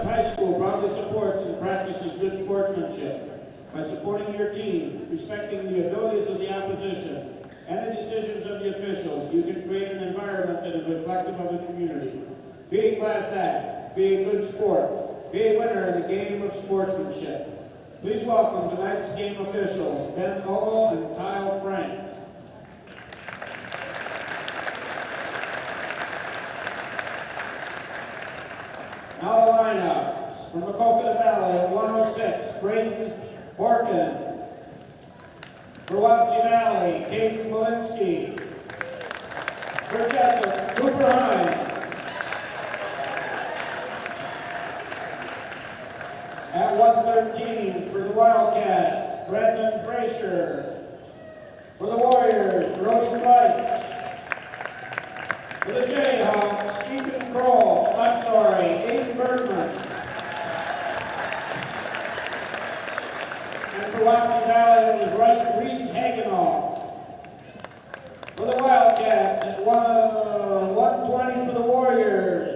Jesup High School proudly supports and practices good sportsmanship by supporting your team, respecting the abilities of the opposition, and the decisions of the officials. You can create an environment that is reflective of the community. Be a class act, be a good sport, be a winner in the game of sportsmanship. Please welcome tonight's game officials, Ben Ogle and Kyle Frank. Now the lineups. From Maquoketa Valley at 106, Braden Borkin. For Wapsie Valley, Kate Walensky. For Jesup, Cooper Hines. At 113, for the Wildcats, Brendan Frazier. For the Warriors, Brody Flight. For the Jayhawks, Ethan Kroll, Aiden Bergman. And for Wapsie Valley, it was Reese Hagenoff. For the Wildcats, at 120 for the Warriors,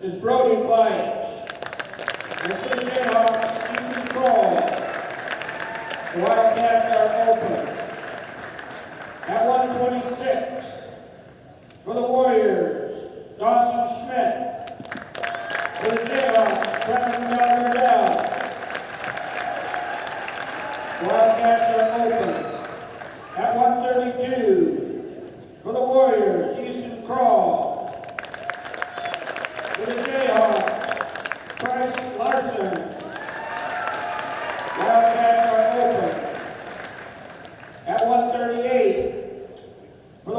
is Brody Flight. And for the Jayhawks, Ethan Kroll. The Wildcats are open. At 126, for the Warriors, Dawson Schmidt. For the Jayhawks, Trevor Mel. The Wildcats are open. At 132, for the Warriors, Easton Kroll. For the Jayhawks, Bryce Larson. Wildcats are open. At 138, for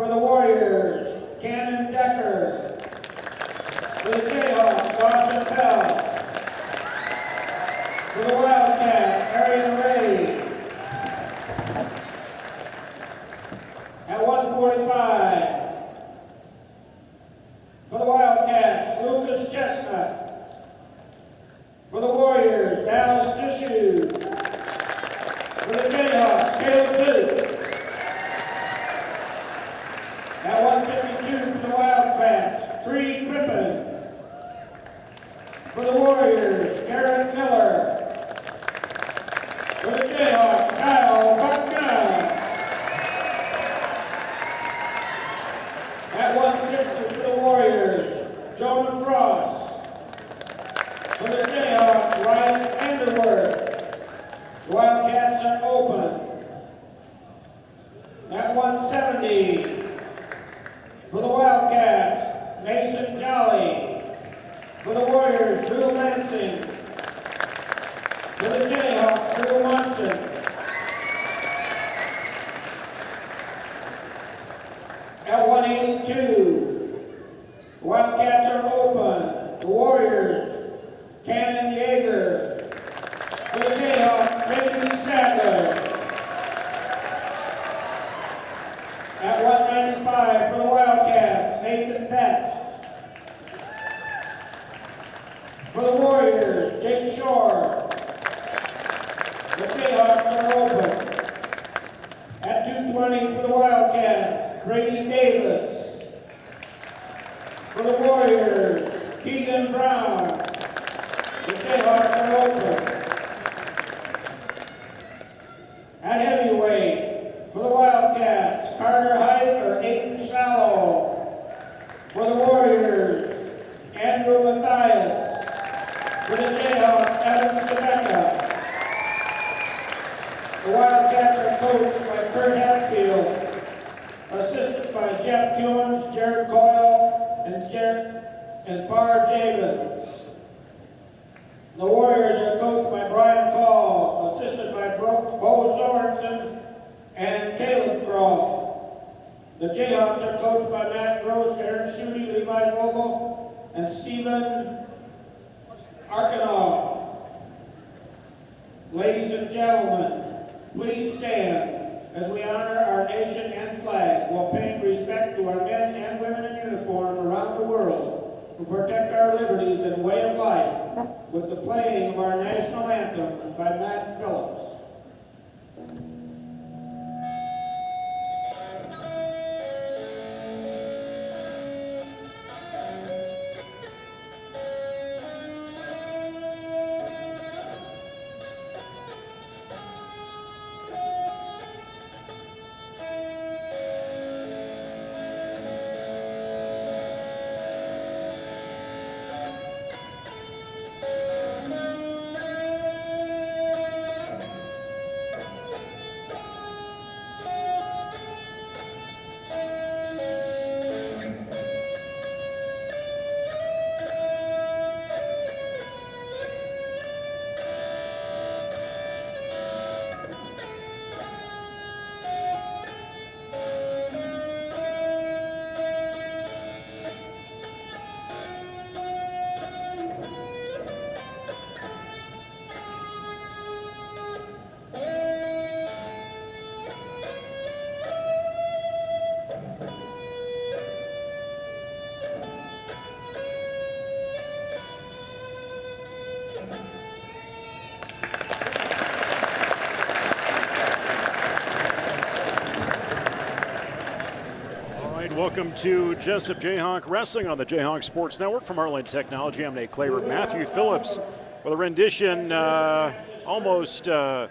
the Warriors, Cannon Decker. For the Jayhawks, Dawson Bell. For the Wildcats, Arian Ray. At 145, for the Wildcats, Lucas Chestnut. For the Warriors, Dallas Tissue. For the Jayhawks, Caleb Duke. At 152 for the Wildcats, Tree Crippen. For the Warriors, Garrett Miller. For the Jayhawks, Kyle Buckner. At 160 for the Warriors, Jonah Frost. For the Jayhawks, Ryan Anderworth. The Wildcats are open. At 170, for the Wildcats, Mason Jolly. For the Warriors, Drew Lansing. For the Jayhawks, Drew Munson. At 182, the Wildcats are open. The Warriors, Cannon Yeager. For the Jayhawks, Jamie Sadler. At 195 for the Wildcats, Nathan Betts. For the Warriors, Jake Shore. The Jayhawks are open. At 220 for the Wildcats, Brady Davis. For the Warriors, Keegan Brown. The Jayhawks are open. At heavyweight, for the Wildcats, Carter Height or Aiden Shallow. For the Warriors, Andrew Mathias. For the Jayhawks, Adam Rebecca. The Wildcats are coached by Kurt Hatfield, assisted by Jeff Cummins, Jared Coyle, and Far Javens. The Warriors are coached by Brian Call, assisted by Bo Sorensen and Caleb Crawl. The Jayhawks are coached by Matt Gross, Aaron Schutte, Levi Vogel, and Stephen Arkanov. Ladies and gentlemen, please stand as we honor our nation and flag while paying respect to our men and women in uniform around the world who protect our liberties and way of life with the playing of our national anthem by Matt Phillips. Welcome to Jesup Jayhawk Wrestling on the Jayhawk Sports Network. From Heartland Technology, I'm Nate Claver. Matthew Phillips with a rendition, almost red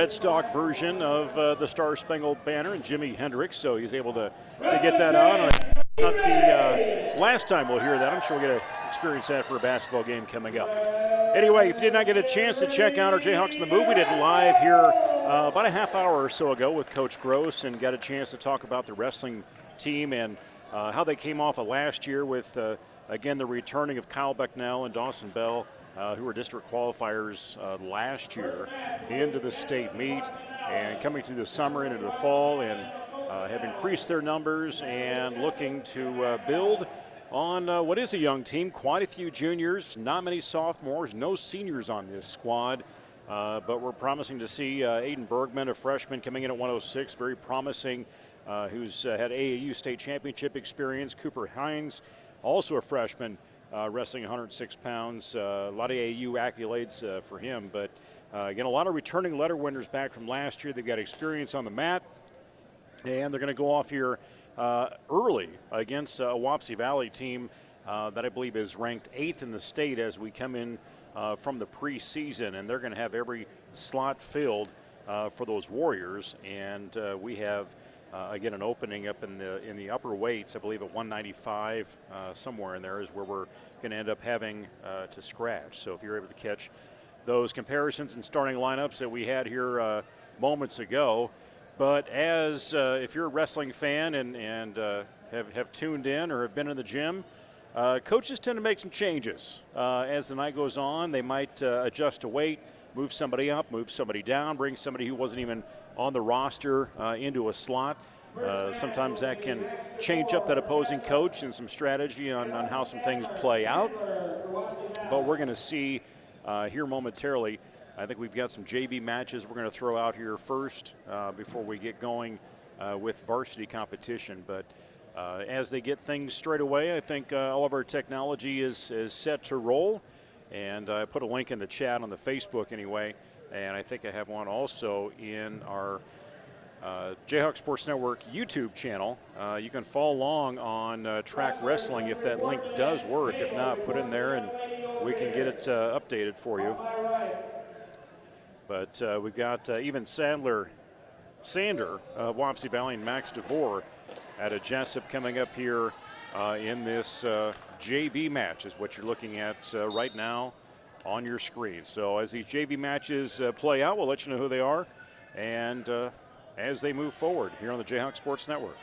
stock version of the Star Spangled Banner and Jimi Hendrix, so he's able to get that out. Not the last time we'll hear that. I'm sure we'll get to experience that for a basketball game coming up. Anyway, if you did not get a chance to check out our Jayhawks in the Move, we did live here about a half hour or so ago with Coach Gross and got a chance to talk about the wrestling team and how they came off of last year with, again, the returning of Kyle Becknell and Dawson Bell, who were district qualifiers last year into the state meet, and coming through the summer into the fall and have increased their numbers and looking to build on what is a young team. Quite a few juniors, not many sophomores, no seniors on this squad. But we're promising to see Aiden Bergman, a freshman, coming in at 106, very promising, who's had AAU state championship experience. Cooper Hines, also a freshman, wrestling 106 pounds. A lot of AAU accolades for him. But again, a lot of returning letter winners back from last year. They've got experience on the mat. And they're going to go off here early against a Wapsie Valley team that I believe is ranked 8th in the state as we come in from the preseason, and they're going to have every slot filled for those Warriors. And we have again an opening up in the upper weights. I believe at 195, somewhere in there is where we're going to end up having to scratch. So if you're able to catch those comparisons and starting lineups that we had here moments ago. But as if you're a wrestling fan and have tuned in or have been in the gym, coaches tend to make some changes. As the night goes on, they might adjust a weight, move somebody up, move somebody down, bring somebody who wasn't even on the roster into a slot. Sometimes that can change up that opposing coach and some strategy on how some things play out. But we're going to see here momentarily. I think we've got some JV matches we're going to throw out here first before we get going with varsity competition. But as they get things straight away, I think all of our technology is set to roll. And I put a link in the chat on the Facebook anyway. And I think I have one also in our Jayhawk Sports Network YouTube channel. You can follow along on Track Wrestling if that link does work. If not, put it in there and we can get it updated for you. But we've got even Sander of Wapsie Valley and Max DeVore at a Jesup coming up here in this JV match is what you're looking at right now on your screen. So as these JV matches play out, we'll let you know who they are and as they move forward here on the Jayhawk Sports Network.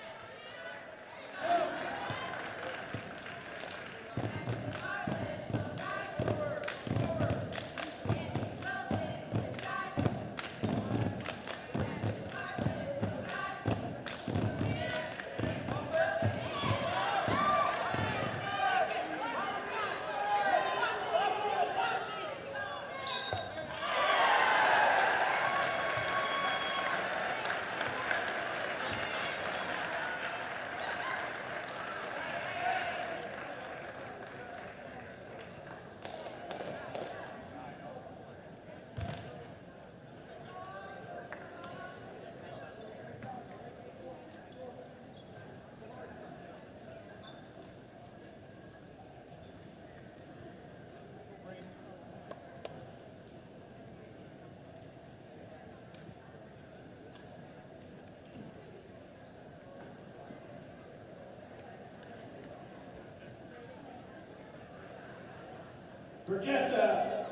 For Jesup,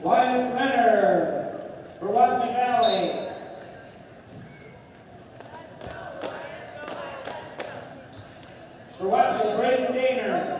Wyatt Renner. For Wapsie Valley, for Wapsie, Braden Daner.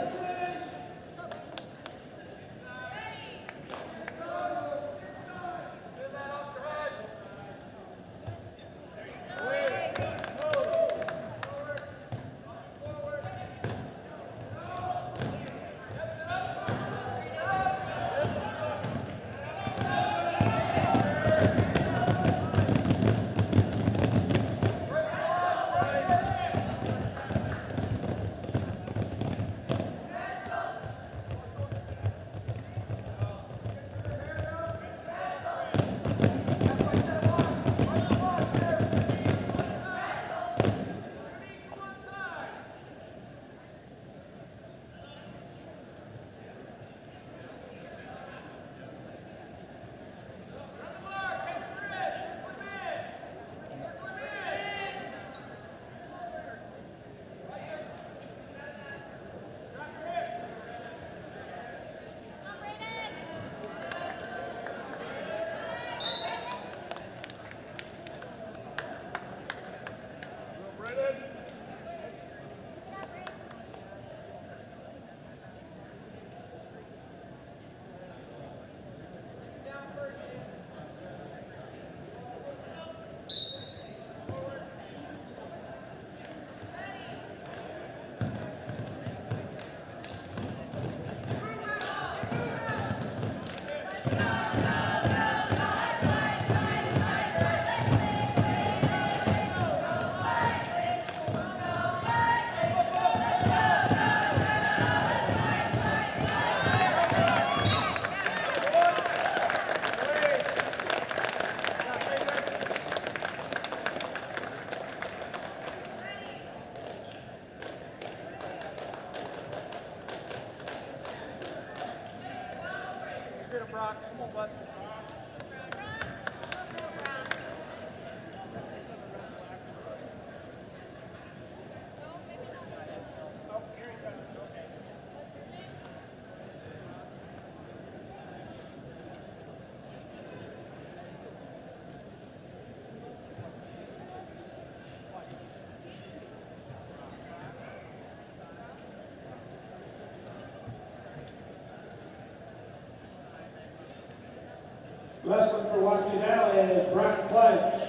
Wrestling for Wapsie Valley is Brian Pledge.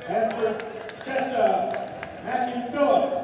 And for Jesup, Matthew Phillips.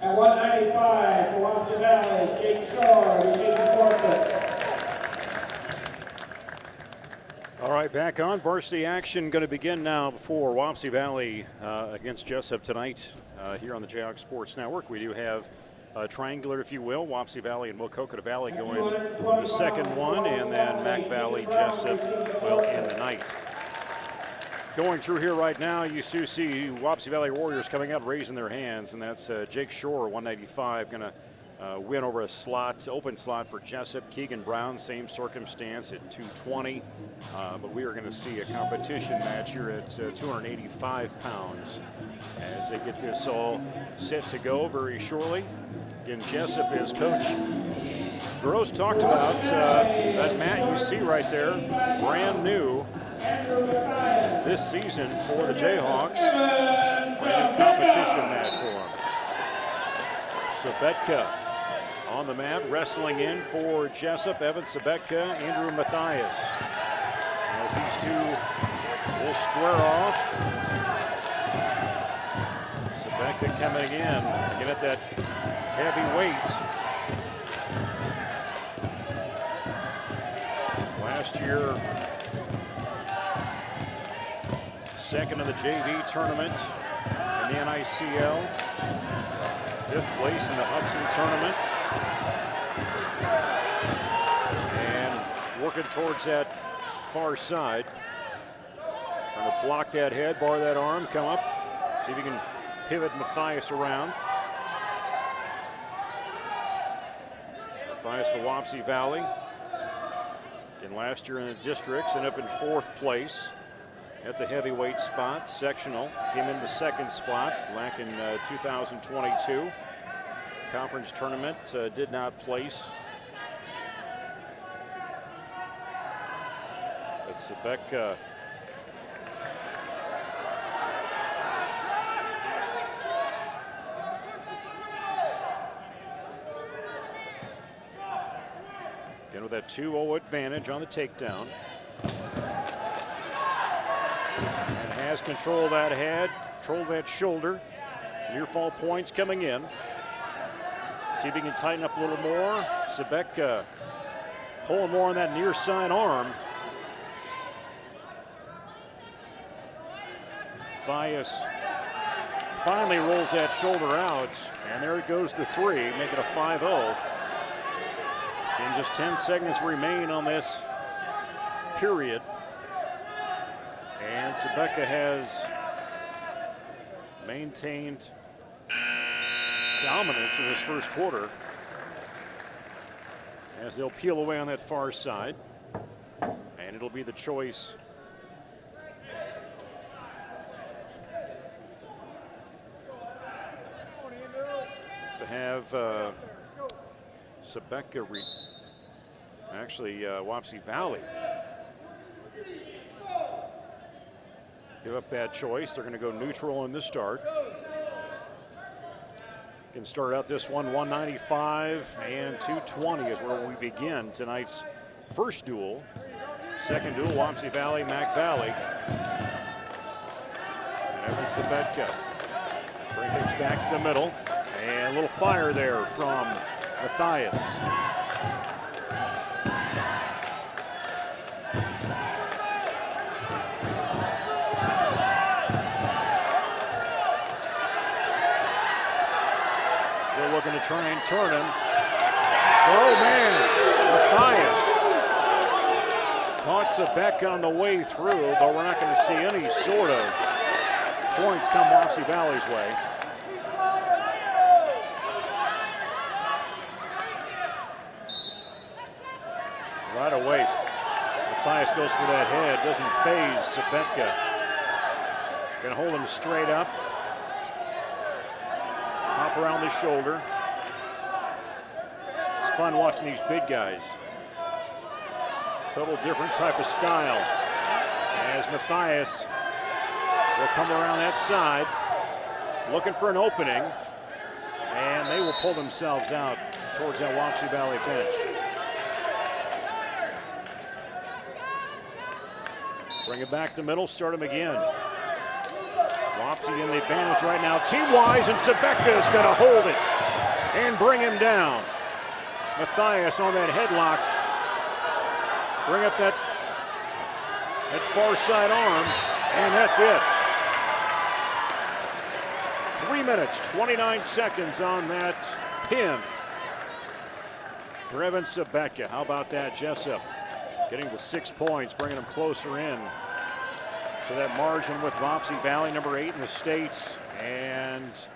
At 195 for Wapsie Valley, Jake Shore receiving forfeit. All right, back on varsity action. Going to begin now for Wapsie Valley against Jesup tonight here on the Jayhawk Sports Network. We do have a triangular, if you will, Wapsie Valley and Maquoketa Valley going the second one, and then Mac Valley, Jesup will end the night. Going through here right now, you see Wapsie Valley Warriors coming out raising their hands, and that's Jake Shore, 195, going to win over a slot, open slot for Jesup. Keegan Brown, same circumstance at 220, but we are going to see a competition match here at 285 pounds as they get this all set to go very shortly. Again, Jesup, as Coach Gross talked about, that mat you see right there, brand new this season for the Jayhawks. Brand new competition mat for them. Sabetka on the mat, wrestling in for Jesup. Evan Sabetka, Andrew Matthias. As these two will square off. Sabetka coming in, again at that heavy weight. Last year, second in the JV tournament in the NICL. 5th place in the Hudson tournament. And working towards that far side. Trying to block that head, bar that arm, come up. See if he can pivot Matthias around. Matthias of Wapsie Valley. Again, last year in the districts, ended up in 4th place at the heavyweight spot. Sectional came in the 2nd spot back in 2022. Conference tournament did not place. But Sebeka again with that 2-0 advantage on the takedown. And has control of that head, control of that shoulder. Near fall points coming in. See if he can tighten up a little more. Sebeka pulling more on that near side arm. Matthias finally rolls that shoulder out, and there it goes the 3, make it a 5-0. And just 10 seconds remain on this period. And Sebeka has maintained dominance in this first quarter as they'll peel away on that far side. And it'll be the choice to have Sebeka Wapsie Valley give up that choice. They're going to go neutral in the start. Can start out this one 195 and 220 is where we begin tonight's first duel. Second duel, Wapsie Valley, Mac Valley. And Evan Sebeka brings things back to the middle. And a little fire there from Matthias. Still looking to try and turn him. Oh man, Matthias caught Sebeka on the way through, but we're not going to see any sort of points come Wapsie Valley's way. Right away, Matthias goes for that head, doesn't phase Sebeka. Gonna hold him straight up. Hop around the shoulder. It's fun watching these big guys. Total different type of style. As Matthias will come around that side, looking for an opening, and they will pull themselves out towards that Wapsie Valley bench. Bring it back to middle, start him again. Wapsie in the advantage right now, team-wise, and Sebeka is going to hold it and bring him down. Matthias on that headlock. Bring up that far side arm, and that's it. 3 minutes, 29 seconds on that pin for Evan Sebeka. How about that, Jesup? Getting the 6 points, bringing them closer in to that margin with Wapsie Valley, number 8 in the state. And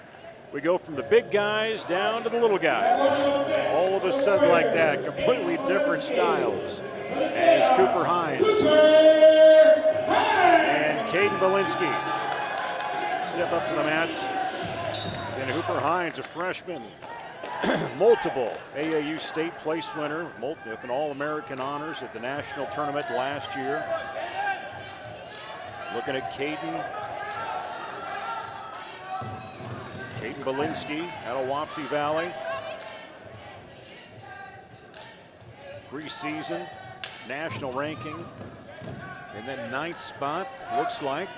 we go from the big guys down to the little guys. All of a sudden like that, completely different styles. As Cooper Hines and Caden Belinsky step up to the mats. And Cooper Hines, a freshman, multiple AAU state place winner with an All-American honors at the national tournament last year. Looking at Caden Belinsky out of Wapsie Valley. Preseason national ranking in that 9th spot, looks like,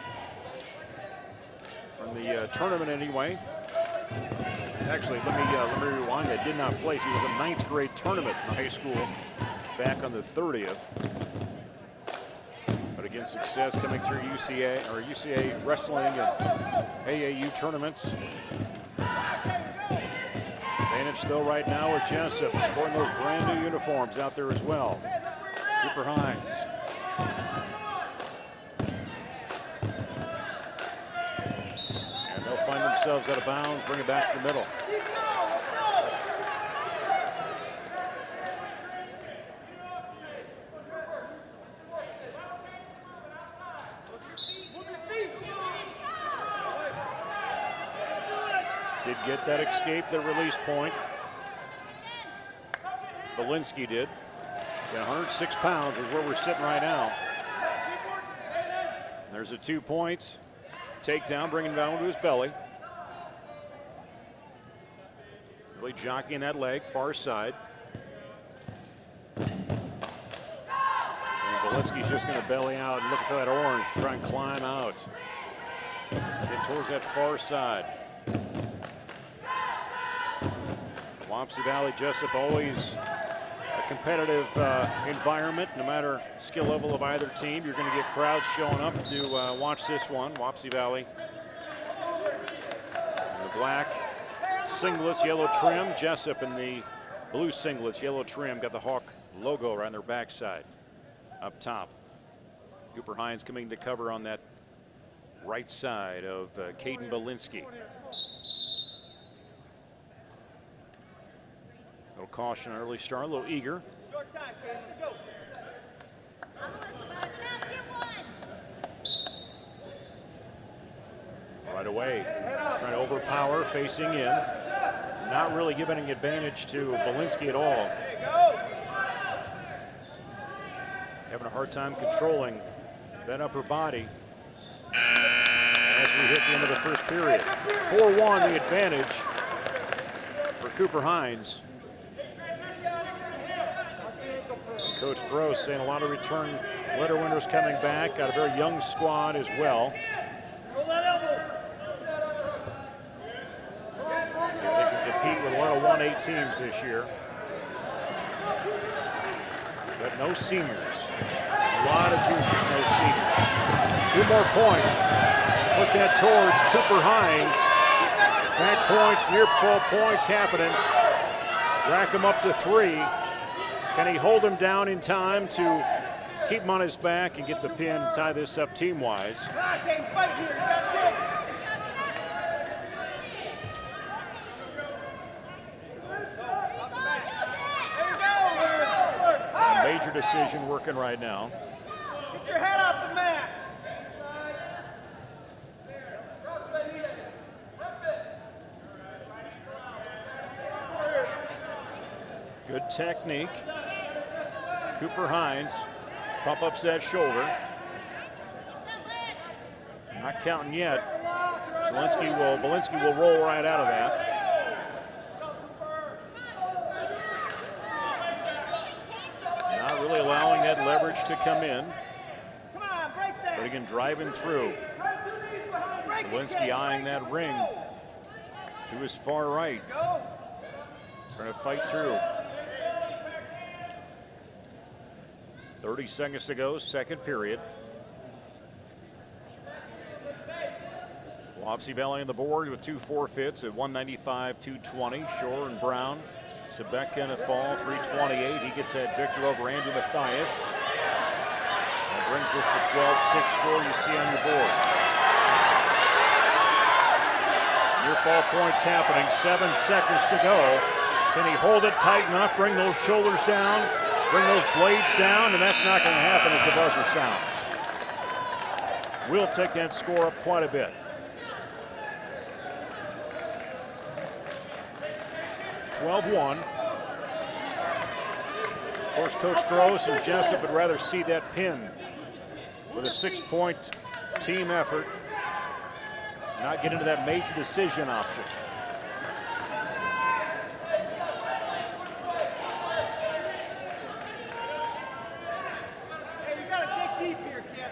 from the tournament anyway. Actually, let me rewind. That did not place. He was a 9th grade tournament in high school back on the 30th. But again, success coming through UCA wrestling and AAU tournaments. Advantage though right now with Jesup sporting those brand new uniforms out there as well. Cooper Hines. And they'll find themselves out of bounds, bring it back to the middle. get that escape, the release point. Belinsky did. Got 106 pounds is where we're sitting right now. There's a 2 points. Takedown, bringing him down to his belly. Really jockeying that leg, far side. And Belinsky's just going to belly out and looking for that orange, try and climb out. Get towards that far side. Wapsie Valley, Jesup, always a competitive environment. No matter skill level of either team, you're going to get crowds showing up to watch this one. Wapsie Valley in the black singlets, yellow trim. Jesup in the blue singlets, yellow trim. Got the Hawk logo right on their backside up top. Cooper Hines coming to cover on that right side of Caden Belinsky. Little caution, early start, a little eager. Short time, Caden, let's go. Right away, trying to overpower, facing in. Not really giving an advantage to Belinsky at all. Having a hard time controlling that upper body as we hit the end of the first period. 4-1 the advantage for Cooper Hines. And Coach Gross saying a lot of return letter winners coming back. Got a very young squad as well. Says they can compete with a lot of 1A teams this year. But no seniors. A lot of juniors, no seniors. 2 more points. Put that towards Cooper Hines. Back points, near full points happening. Rack him up to 3. Can he hold him down in time to keep him on his back and get the pin and tie this up team-wise? A major decision working right now. Get your head off the mat. Good technique. Cooper Hines pump ups that shoulder. Not counting yet. Belinsky will roll right out of that. Not really allowing that leverage to come in. But again, driving through. Belinsky eyeing that ring to his far right. Trying to fight through. 30 seconds to go, second period. Wapsie Valley on the board with 2 forfeits at 195-220. Shore and Brown. Sebek gonna fall 328. He gets that victory over Andrew Mathias. That brings us the 12-6 score you see on your board. Near fall points happening, 7 seconds to go. Can he hold it tight enough, bring those shoulders down, bring those blades down, and that's not going to happen as the buzzer sounds. We'll take that score up quite a bit. 12-1. Of course, Coach Gross and Jesup would rather see that pin with a 6-point team effort, not get into that major decision option. Hey, you gotta dig deep here, kid.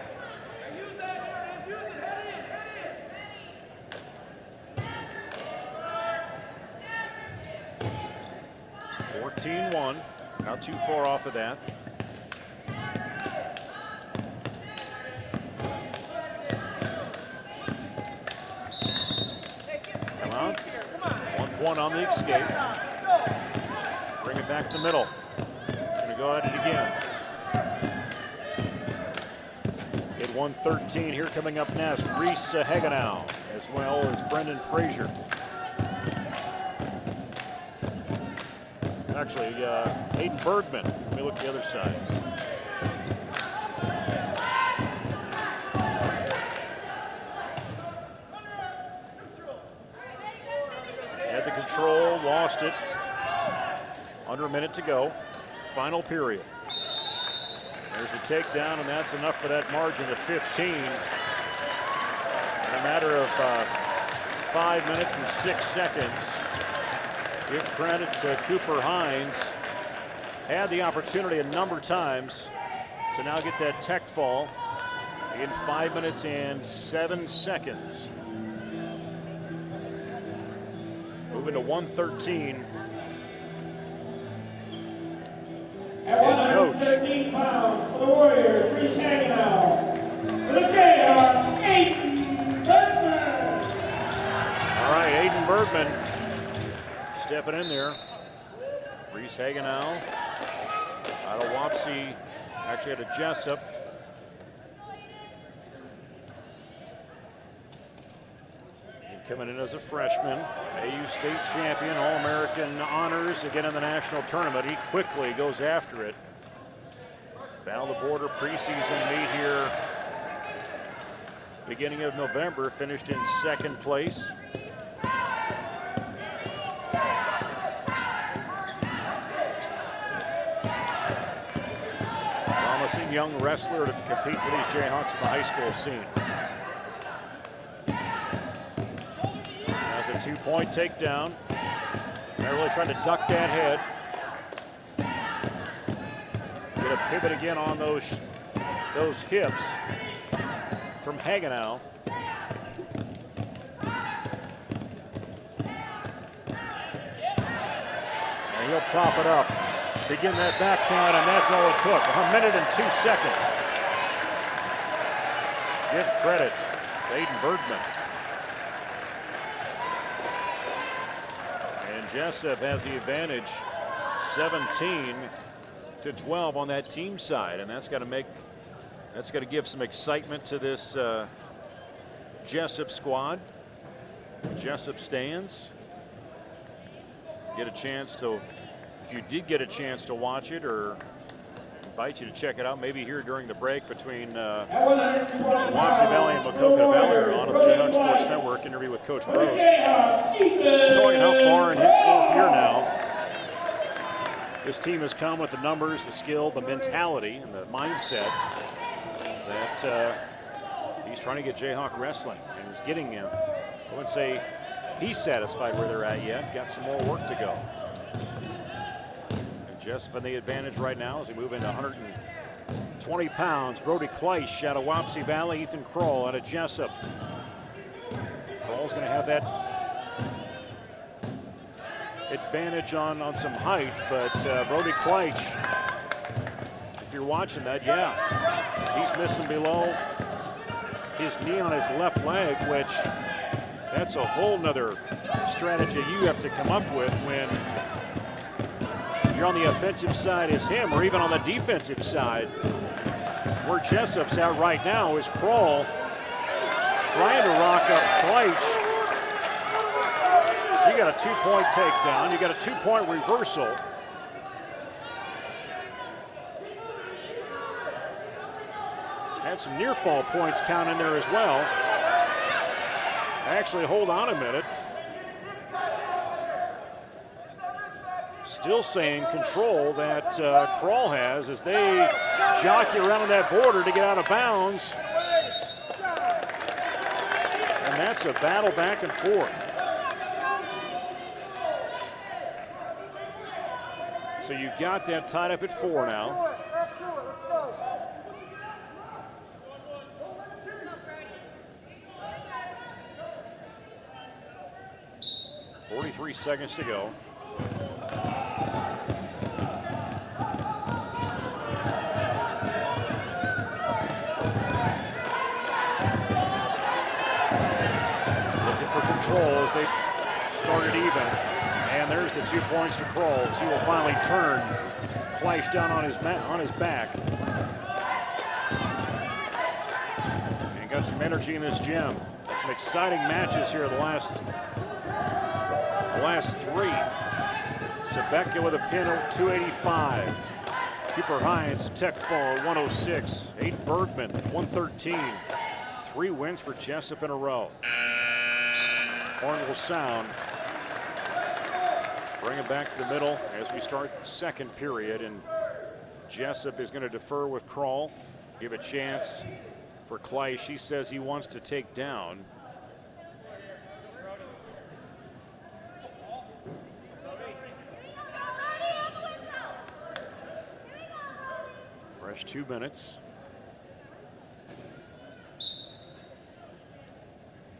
14-1, not too far off of that. Come on. 1 point on the escape. Bring it back to the middle. Gonna go at it again. Hit 113 here coming up next. Reese Hegenow, as well as Brendan Frazier. Actually, Hayden Bergman. Let me look the other side. control, lost it. Under a minute to go. Final period. There's a takedown, and that's enough for that margin of 15. In a matter of 5 minutes and 6 seconds. Give credit to Cooper Hines. Had the opportunity a number of times to now get that tech fall in 5 minutes and 7 seconds. Moving to 113. At 113 pounds for the Warriors, Reese Hagenow. For the Jayhawks, Aiden Bergman. All right, Aiden Bergman stepping in there. Reese Hagenow out of Wapsie, actually out of Jesup. Coming in as a freshman, AU state champion, All-American honors again in the national tournament. He quickly goes after it. Battle the Border preseason meet here beginning of November, finished in 2nd place. Promising young wrestler to compete for these Jayhawks in the high school scene. That's a 2-point takedown. They're really trying to duck that head. Get a pivot again on those hips from Hagenow. And he'll prop it up. Begin that back count, and that's all it took. 1 minute and 2 seconds. Give credit to Aiden Bergman. And Jesup has the advantage, 17-12 on that team side, and that's got to give some excitement to this Jesup squad. Jesup stands. Get a chance to, if you did get a chance to watch it, or invite you to check it out, maybe here during the break between Wapsie Valley and Maquoketa Valley, or on the Jayhawk Sports Network interview with Coach Gross. Talking how far in his 4th year now this team has come with the numbers, the skill, the mentality, and the mindset that he's trying to get Jayhawk wrestling, and he's getting him. I wouldn't say he's satisfied where they're at yet. Got some more work to go. And Jesup in the advantage right now as they move into 120 pounds. Brody Kleisch out of Wapsie Valley, Ethan Kroll out of Jesup. Kroll's going to have that advantage on some height, but Brody Kleisch, if you're watching that, yeah, he's missing below his knee on his left leg, which that's a whole nother strategy you have to come up with when you're on the offensive side as him, or even on the defensive side. Where Jesup's at right now is Kroll trying to rock up Kleisch. So you got a 2-point takedown, you got a 2-point reversal. Had some near fall points count in there as well. Actually, hold on a minute. Still saying control that Kroll has as they jockey around that border to get out of bounds. And that's a battle back and forth. So you've got that tied up at 4 now. 43 seconds to go. Looking for control as they started even. And there's the 2 points to Kroll as he will finally turn. Kleisch down on his back. And got some energy in this gym. Got some exciting matches here the last 3. Sebeka with a pin at 285. Cooper Hines, tech fall at 106. Aiden Bergman, 113. 3 wins for Jesup in a row. Horn will sound. Bring it back to the middle as we start second period, and Jesup is going to defer with Kroll. Give a chance for Kleisch. He says he wants to take down. Fresh 2 minutes.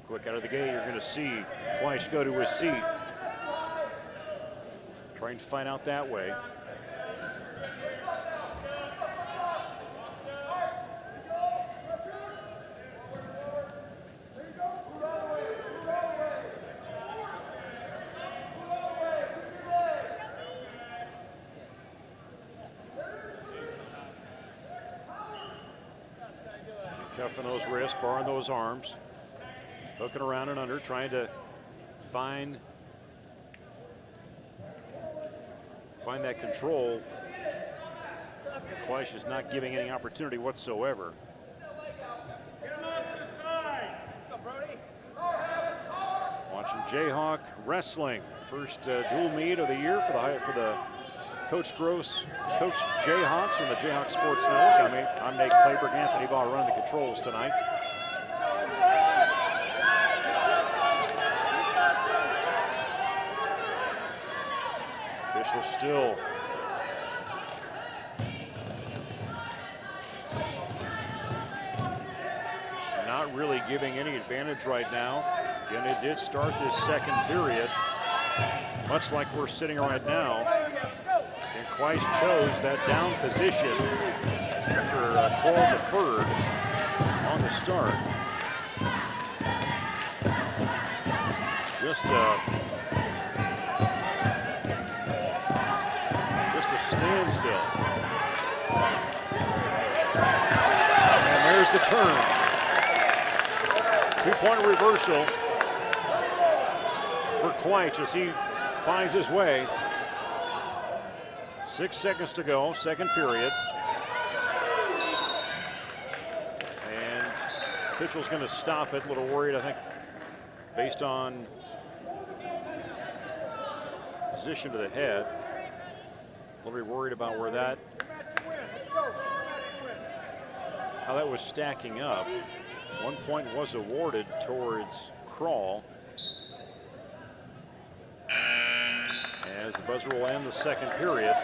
Quick out of the gate, you're going to see Kleisch go to his seat. Trying to find out that way. Cuffing those wrists, barring those arms. Hooking around and under, trying to find that control. Kleisch is not giving any opportunity whatsoever. Watching Jayhawk wrestling, first dual meet of the year for the Coach Gross, Coach Jayhawks from the Jayhawk Sports Network. I'm Nate Clayberg, Anthony Ball running the controls tonight. Official still not really giving any advantage right now. Again, it did start this second period, much like we're sitting right now. And Kleisch chose that down position after Kroll deferred on the start. Just a standstill. And there's the turn. 2-point reversal for Kleisch as he finds his way. 6 seconds to go, second period. And official's going to stop it. A little worried, I think, based on position to the head. A little bit worried about where that, how that was stacking up. 1 point was awarded towards Kroll. As the buzzer will end the second period.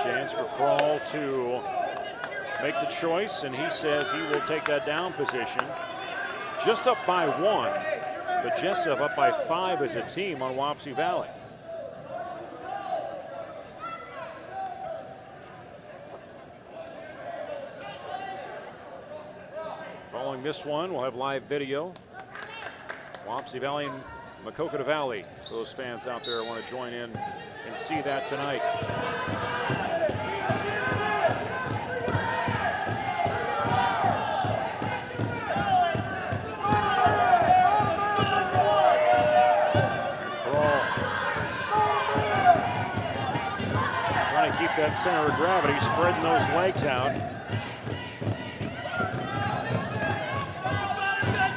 Chance for Kroll to make the choice, and he says he will take that down position. Just up by 1, but Jesup up by 5 as a team on Wapsie Valley. Following this one, we'll have live video. Wapsie Valley and Maquoketa Valley. Those fans out there want to join in and see that tonight. Kroll trying to keep that center of gravity, spreading those legs out.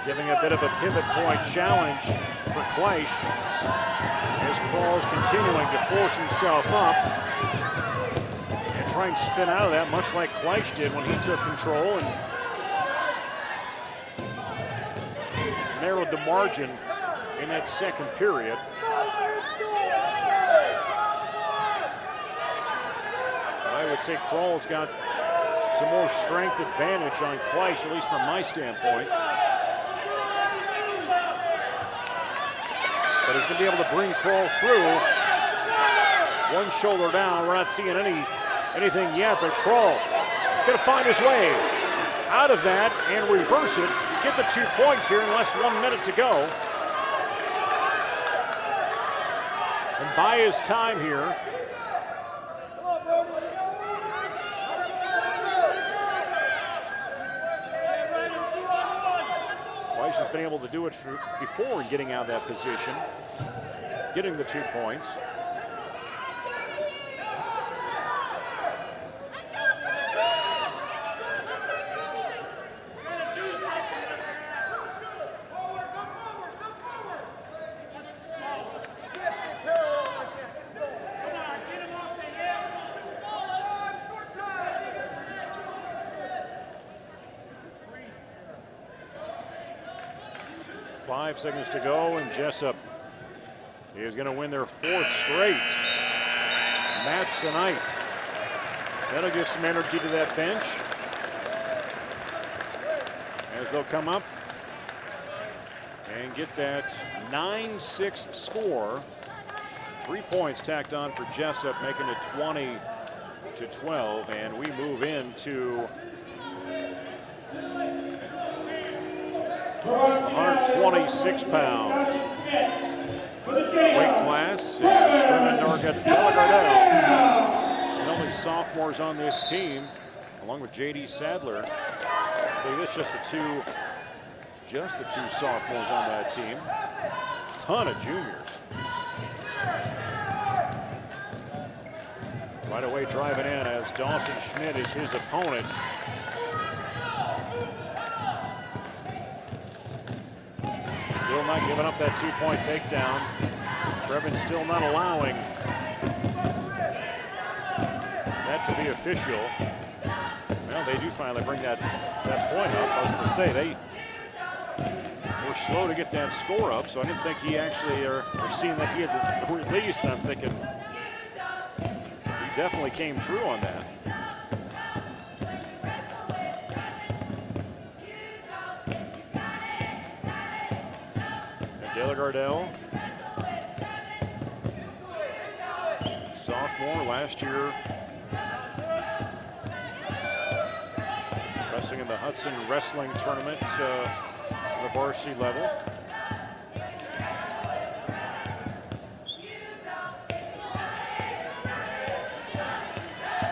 Giving a bit of a pivot point challenge for Kleisch as Kroll's continuing to force himself up and try and spin out of that, much like Kleisch did when he took control and narrowed the margin in that second period. I would say Kroll's got some more strength advantage on Kleisch, at least from my standpoint. But he's going to be able to bring Kroll through. One shoulder down. We're not seeing anything yet, but Kroll is going to find his way out of that and reverse it. Get the 2 points here in less than 1 minute to go. And buy his time here. Kleisch has been able to do it before getting out of that position, getting the 2 points. 5 seconds to go, and Jesup is going to win their 4th straight match tonight. That'll give some energy to that bench as they'll come up and get that 9-6 score. 3 points tacked on for Jesup, making it 20-12, and we move into 126 pounds weight class. And Trevin Delagardelle, the only sophomores on this team, along with J.D. Sadler. I believe it's just the two sophomores on that team. Ton of juniors. Right away driving in as Dawson Schmidt is his opponent. Still not giving up that 2-point takedown. Trevin still not allowing that to be official. Well, they do finally bring that point up. I was going to say, they were slow to get that score up, so I didn't think he actually, or seeing that he had released, I'm thinking he definitely came through on that. Delagardelle, sophomore last year, wrestling in the Hudson Wrestling Tournament on the varsity level.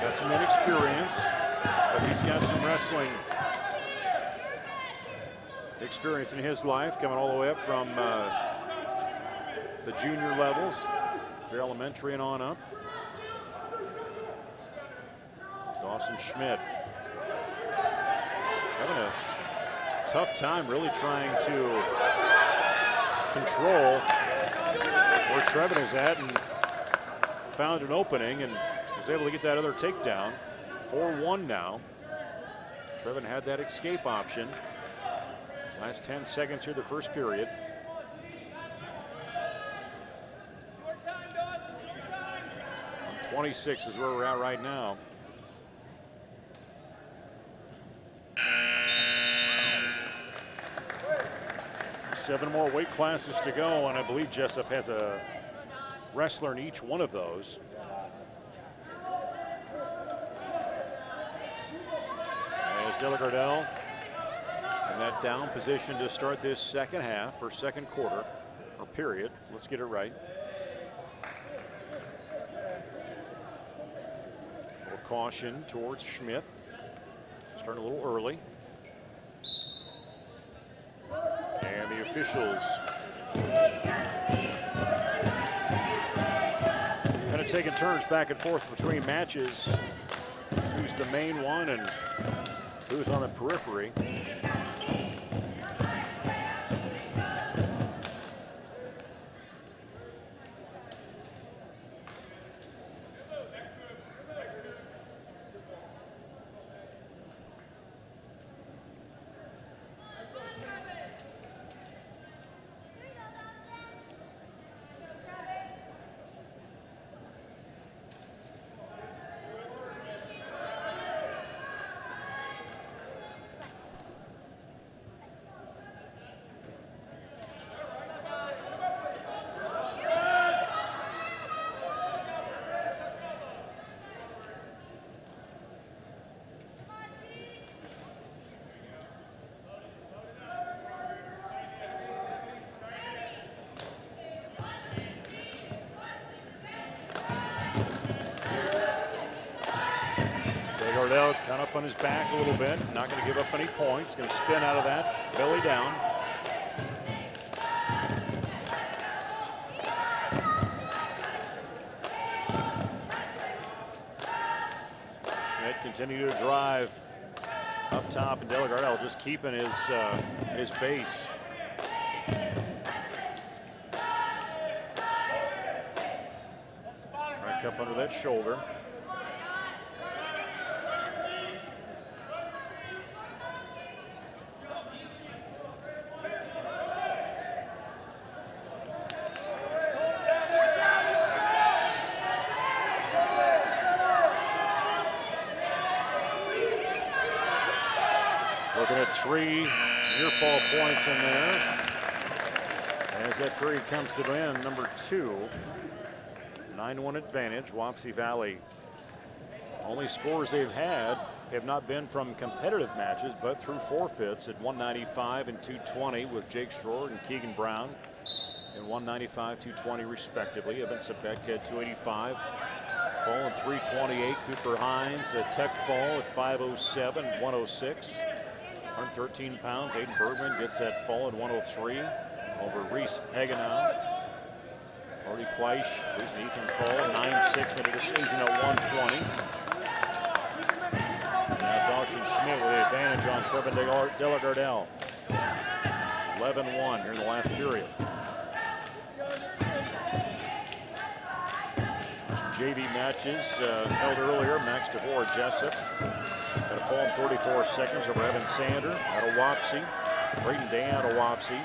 Got some inexperience, but he's got some wrestling experience in his life, coming all the way up from the junior levels, through elementary and on up. Dawson Schmidt having a tough time really trying to control where Trevin is at, and found an opening and was able to get that other takedown. 4-1 now. Trevin had that escape option. Last 10 seconds here, the first period. 26 is where we're at right now. Seven more weight classes to go, and I believe Jesup has a wrestler in each one of those. As Delagardelle in that down position to start this second half, or second quarter, or period. Let's get it right. A little caution towards Schmidt. Starting a little early. And the officials kind of taking turns back and forth between matches. Who's the main one and who's on the periphery. Kind of up on his back a little bit, not going to give up any points, going to spin out of that, belly down. Schmidt continue to drive up top, and Delagardelle just keeping his base. Trying to cup under that shoulder. Looking at 3 near fall points in there. As that period comes to an end, number 2. 9-1 advantage. Wapsie Valley. Only scores they've had have not been from competitive matches, but through forfeits at 195 and 220 with Jake Schroer and Keegan Brown, and 195, 220 respectively. Evan Sebek at 285. Fall at 328. Cooper Hines, a tech fall at 507, 106. 113 pounds. Aiden Bergman gets that fall at 103 over Reese Hagenau. Marty Kleisch losing Ethan Cole, 9-6 at a decision at 120. Now Dawson Smith with the advantage on Trevin Delagardelle. 11-1 here in the last period. Some JV matches held earlier. Max DeVore, Jesup had a fall in 34 seconds over Evan Sander out of Wapsie. Braden Day out of Wapsie.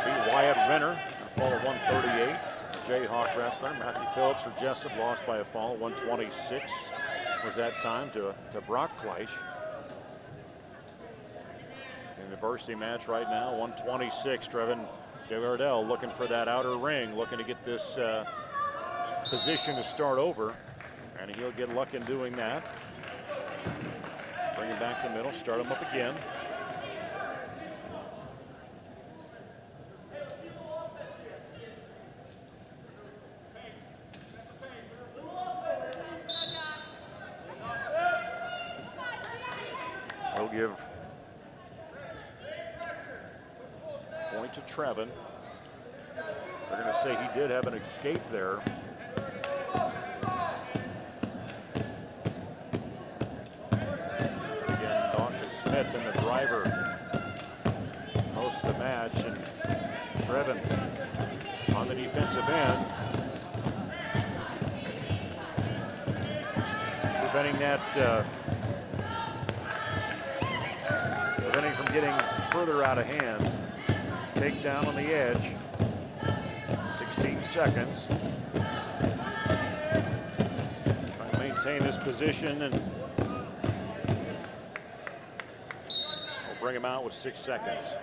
Beat Wyatt Renner, a fall of 138. Jayhawk wrestler Matthew Phillips for Jesup lost by a fall, 126 was that time to Brock Kleisch. In the varsity match right now, 126. Trevin Delagardelle looking for that outer ring, looking to get this position to start over, and he'll get luck in doing that. Bring him back to the middle, start him up again. He'll give point to Trevin. They're going to say he did have an escape there. Again, Dawson Smith and the driver hosts the match, and Trevin on the defensive end, preventing that preventing from getting further out of hand. Takedown on the edge. 16 seconds. Trying to maintain this position, and we'll bring him out with 6 seconds.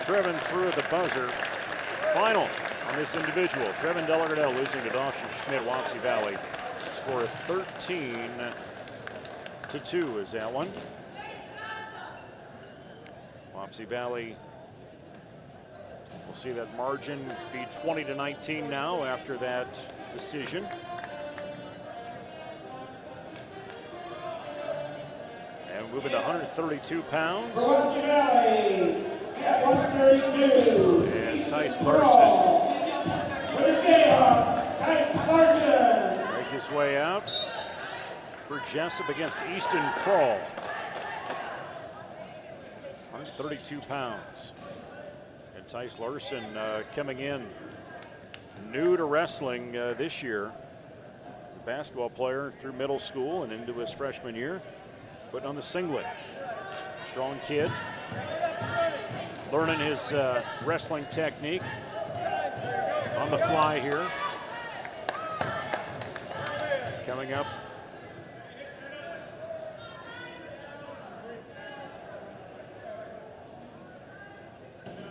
Trevin through at the buzzer. Final on this individual. Trevin Delagardelle losing to Dawson Schmidt, Wapsie Valley. Score of 13-2 is that one. Wapsie Valley will see that margin be 20-19 now after that decision. And moving to 132 pounds. And Tice Larson make his way out for Jesup against Easton Kroll. 132 pounds. And Tice Larson coming in new to wrestling this year. As a basketball player through middle school and into his freshman year, putting on the singlet. Strong kid. Learning his wrestling technique on the fly here. Coming up.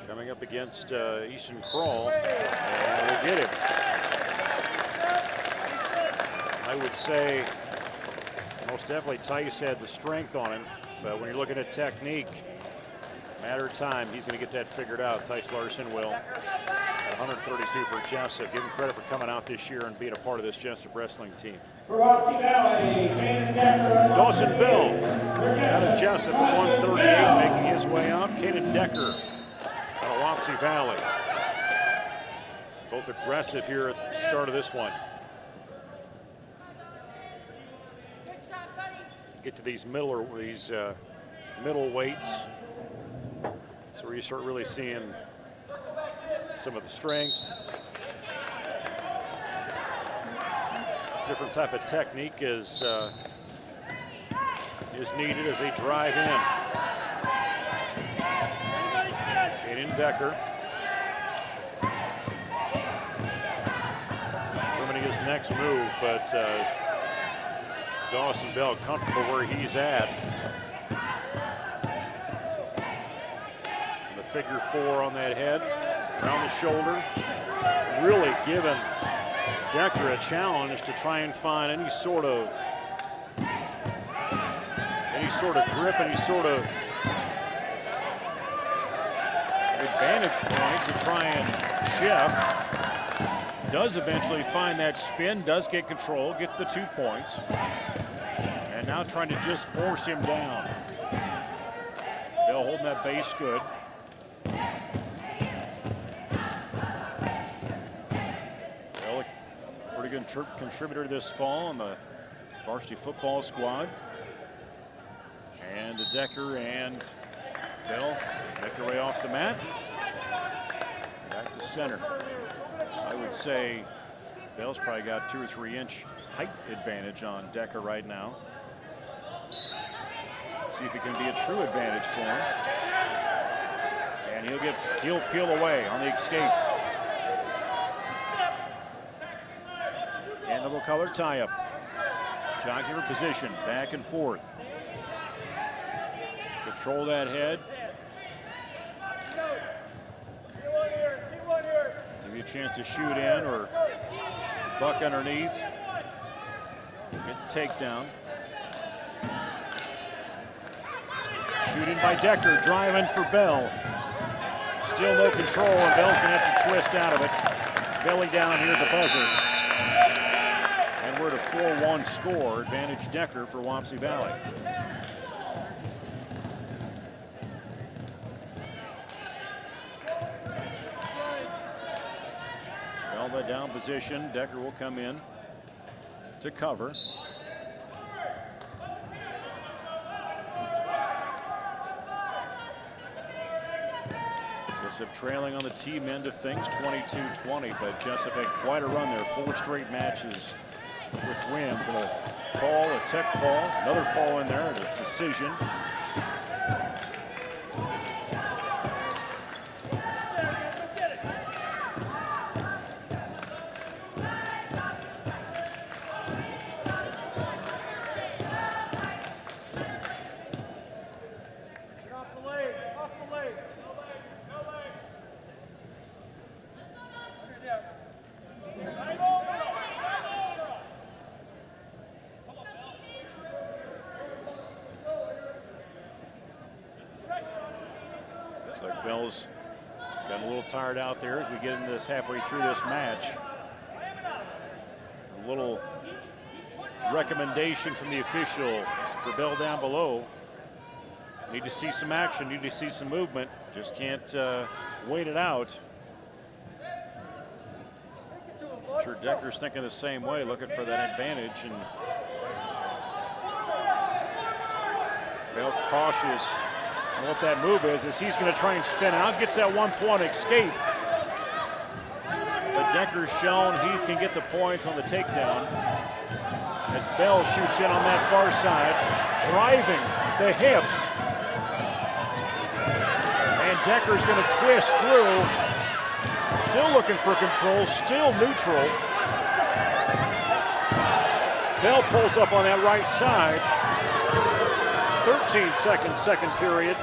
Coming up against Easton Kroll, and we'll get him. I would say most definitely Tice had the strength on him, but when you're looking at technique, matter of time, he's going to get that figured out. Tice Larson will. At 132 for Jesup. Give him credit for coming out this year and being a part of this Jesup wrestling team. Dawson Bell out of Jesup at 138, making his way out. Caden Decker out of Wapsie Valley. Both aggressive here at the start of this one. Get to these middle weights. So where you start really seeing some of the strength, different type of technique as is needed as they drive in. Caden Decker determining his next move, but Dawson Bell comfortable where he's at. And the figure 4 on that head, around the shoulder, really giving Decker a challenge to try and find any sort of grip, any sort of advantage point to try and shift. Does eventually find that spin, does get control, gets the 2 points. And now trying to just force him down. Bell holding that base good. Bell, a pretty good contributor this fall on the varsity football squad. And Decker and Bell make their way off the mat. Back to center. I would say Bell's probably got 2 or 3 inch height advantage on Decker right now. See if it can be a true advantage for him. And he'll peel away on the escape. And double color tie up. Jockey position, back and forth. Control that head. Give you a chance to shoot in or buck underneath. Get the takedown. Shooting by Decker, driving for Bell. Still no control, and Bell's gonna have to twist out of it. Belly down here at the buzzer. And we're at a 4-1 score. Advantage Decker for Wapsie Valley. Bell down position. Decker will come in to cover. Jesup trailing on the team end of things, 22-20, but Jesup had quite a run there. 4 straight matches with wins, and a fall, a tech fall, another fall in there, and a decision. Bell's gotten a little tired out there as we get into this halfway through this match. A little recommendation from the official for Bell down below. Need to see some action, need to see some movement. Just can't wait it out. I'm sure Decker's thinking the same way, looking for that advantage. And Bell cautious on what that move is he's going to try and spin out, gets that 1 point escape. But Decker's shown he can get the points on the takedown as Bell shoots in on that far side, driving the hips. And Decker's going to twist through, still looking for control, still neutral. Bell pulls up on that right side. 13 seconds, second period.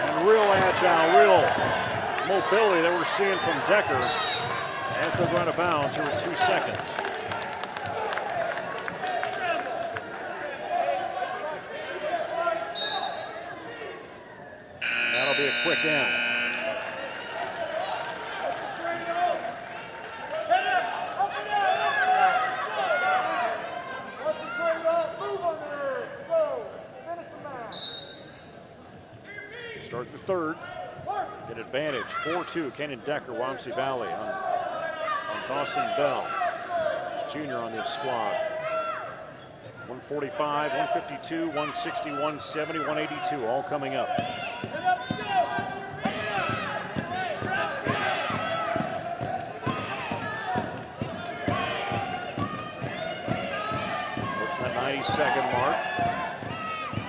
And real agile, real mobility that we're seeing from Decker as they go out of bounds here with 2 seconds. That'll be a quick end. Start the third. Get advantage. 4-2. Kenan Decker, Wapsie Valley on Dawson Bell, junior on this squad. 145, 152, 160, 170, 182, all coming up. 20-second mark.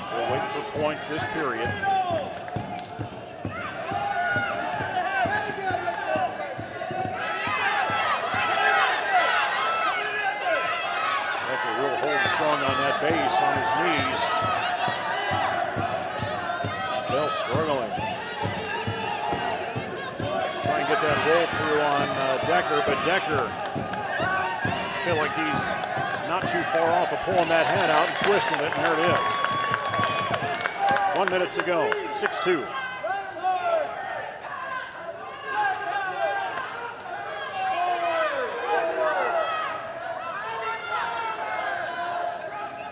Still waiting for points this period. Decker real holding strong on that base on his knees. Bell struggling. Try and get that roll through on Decker, but Decker, I feel like he's not too far off of pulling that head out and twisting it, and there it is. 1 minute to go, 6-2.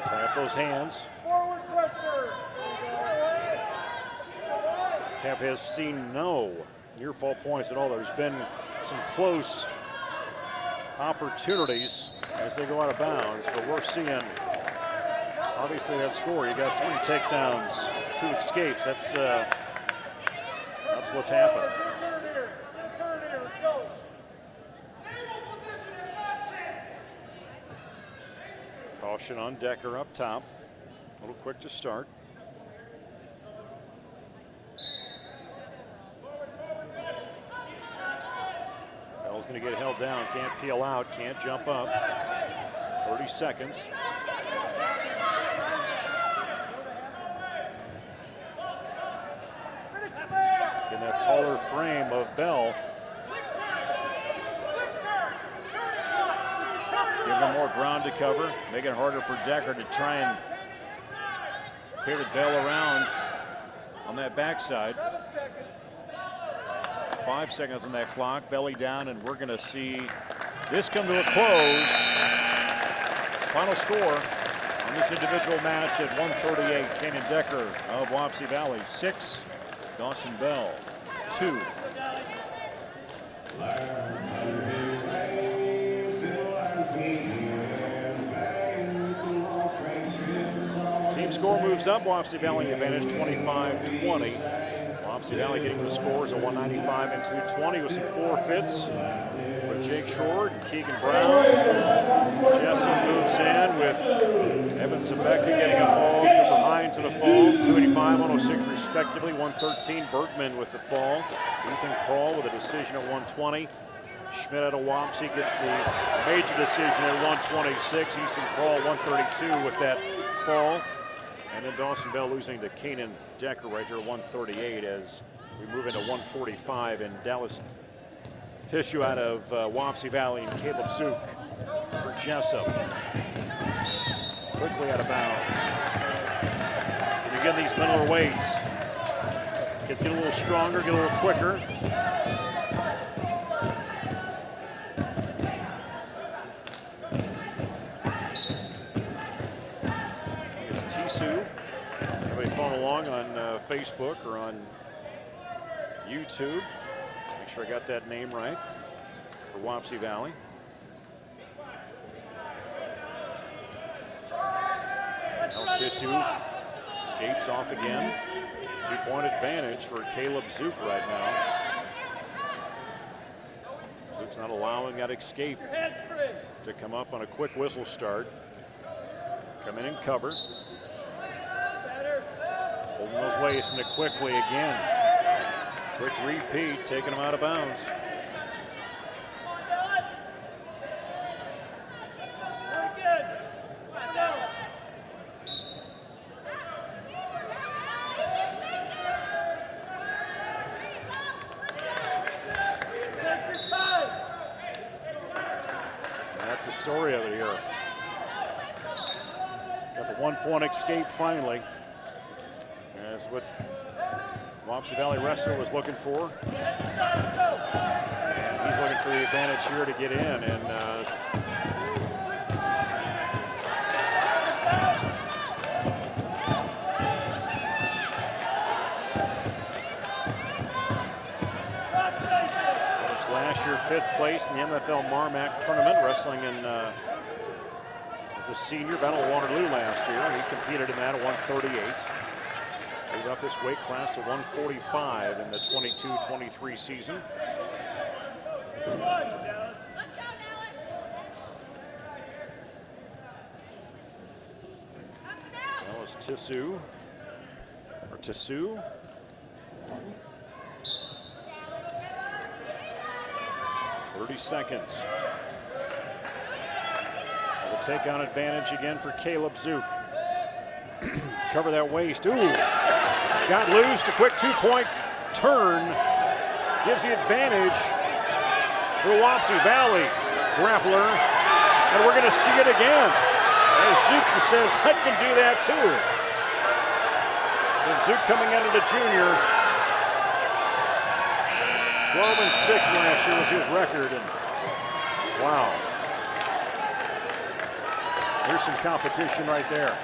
Tie up those hands. Forward pressure. Has seen no near fall points at all. There's been some close opportunities as they go out of bounds, but we're seeing obviously that score. You got 3 takedowns, 2 escapes. That's what's happened. Return here. Let's go. Caution on Decker up top. A little quick to start. Bell's going to get held down. Can't peel out. Can't jump up. 30 seconds. In that taller frame of Bell. Give him more ground to cover. Make it harder for Decker to try and pivot Bell around on that backside. 5 seconds on that clock. Belly down, and we're going to see this come to a close. Final score on this individual match at 138. Canyon Decker of Wapsie Valley 6. Dawson Bell 2. Team score moves up. Wapsie Valley advantage 25-20. Wapsie Valley getting the scores of 195 and 220 with some forfeits. With Jake Short and Keegan Brown. Jesup moves in with Evan Sebeka getting a fall. Cooper Hines in a fall. 285, 106 respectively. 113 Bergman with the fall. Ethan Kroll with a decision at 120. Schmidt out of Wapsie gets the major decision at 126. Easton Kroll 132 with that fall. And then Dawson Bell losing to Canyon Decker right there at 138 as we move into 145. And Dallas Tissue out of Wapsie Valley and Caleb Zook for Jesup. Quickly out of bounds. And you get these middler weights. Kids get a little stronger, get a little quicker. It's Tisu. Everybody follow along on Facebook or on YouTube. Make sure I got that name right for Wapsie Valley. Tisu escapes off again. 2-point advantage for Caleb Zook right now. Zook's not allowing that escape to come up on a quick whistle start. Come in and cover. Holding those weights into quickly again. Quick repeat, taking him out of bounds. That's the story of it here. Got the 1-point escape finally. That's what Wapsie Valley wrestler was looking for. And he's looking for the advantage here to get in. And last year, 5th place in the MFL Marmac tournament, wrestling in as a senior. Battle of Waterloo last year. He competed in that at 138. Moved up this weight class to 145 in the 22-23 season. Is Tissue, or Tissue. 30 seconds. The take-on advantage again for Caleb Zook. Cover that waist. Ooh, got loose. A quick two-point turn. Gives the advantage for Wapsie Valley. Grappler. And we're going to see it again. And Zook says, I can do that too. And Zook coming out of the junior. 12-6 last year was his record. And wow. Here's some competition right there.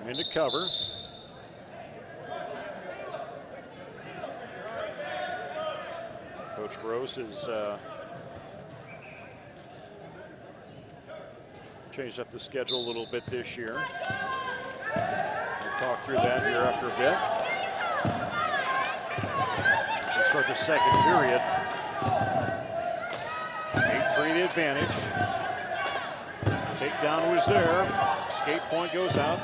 Into cover. Coach Gross has changed up the schedule a little bit this year. We'll talk through that here after a bit. We'll start the second period. 8-3 the advantage. Takedown was there. Skate point goes out.